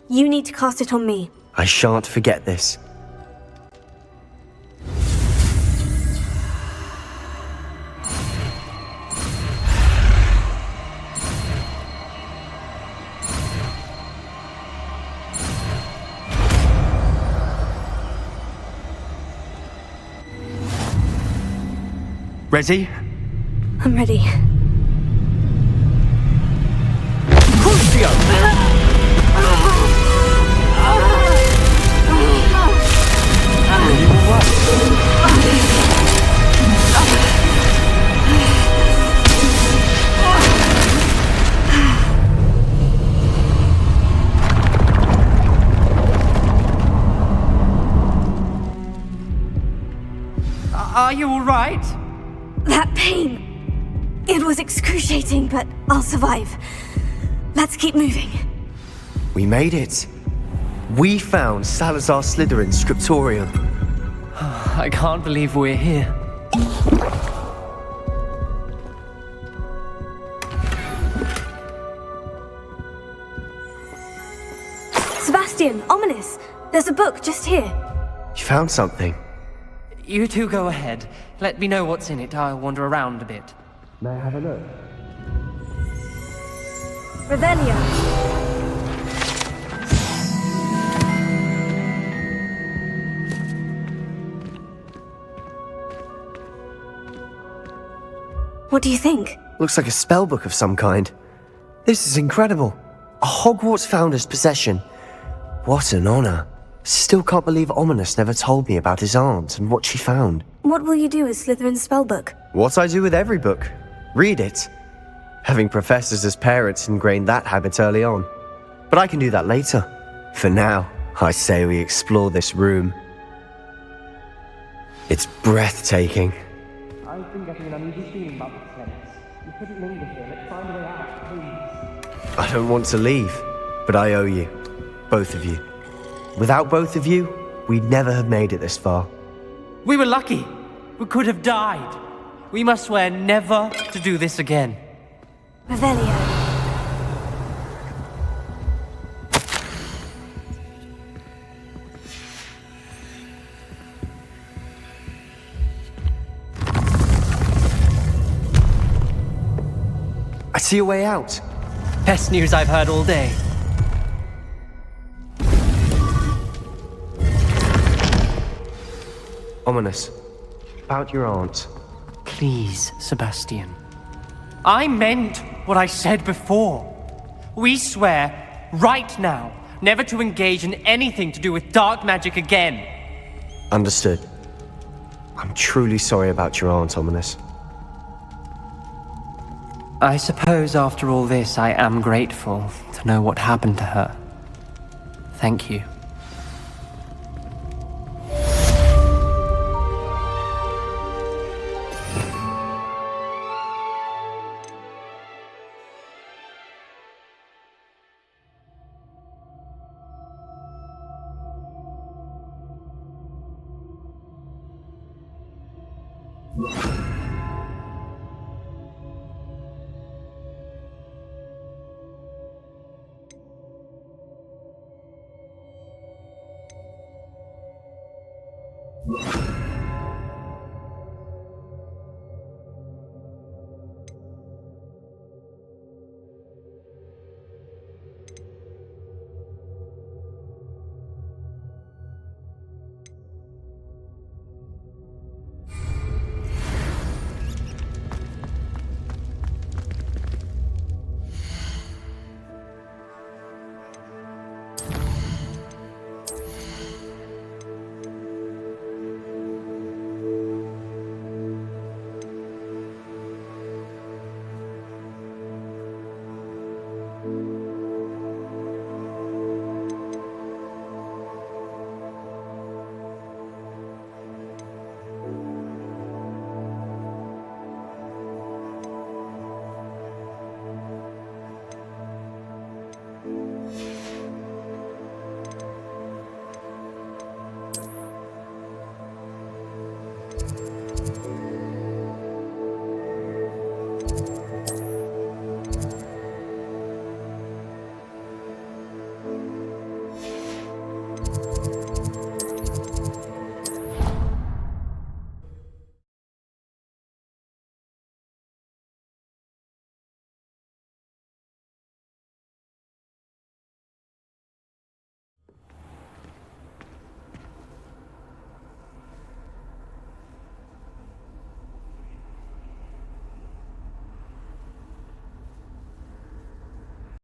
You need to cast it on me. I shan't forget this. Ready? I'm ready. Are you alright? That pain! It was excruciating, but I'll survive. Let's keep moving. We made it. We found Salazar Slytherin's scriptorium. I can't believe we're here. Sebastian, ominous! There's a book just here. You found something. You two go ahead. Let me know what's in it. I'll wander around a bit. May I have a look? Revelio. What do you think? Looks like a spellbook of some kind. This is incredible. A Hogwarts founder's possession. What an honor. Still can't believe Ominous never told me about his aunt and what she found. What will you do with Slytherin's spellbook? What I do with every book. Read it. Having professors as parents ingrained that habit early on. But I can do that later. For now, I say we explore this room. It's breathtaking. I've been getting an uneasy feeling about this place. You couldn't linger here. Let's find a way out, please. I don't want to leave, but I owe you. Both of you. Without both of you, we'd never have made it this far. We were lucky. We could have died. We must swear never to do this again. Revelio. I see a way out. Best news I've heard all day. Ominous. About your aunt. Please, Sebastian. I meant what I said before. We swear, right now, never to engage in anything to do with dark magic again. Understood. I'm truly sorry about your aunt, Ominous. I suppose after all this, I am grateful to know what happened to her. Thank you. You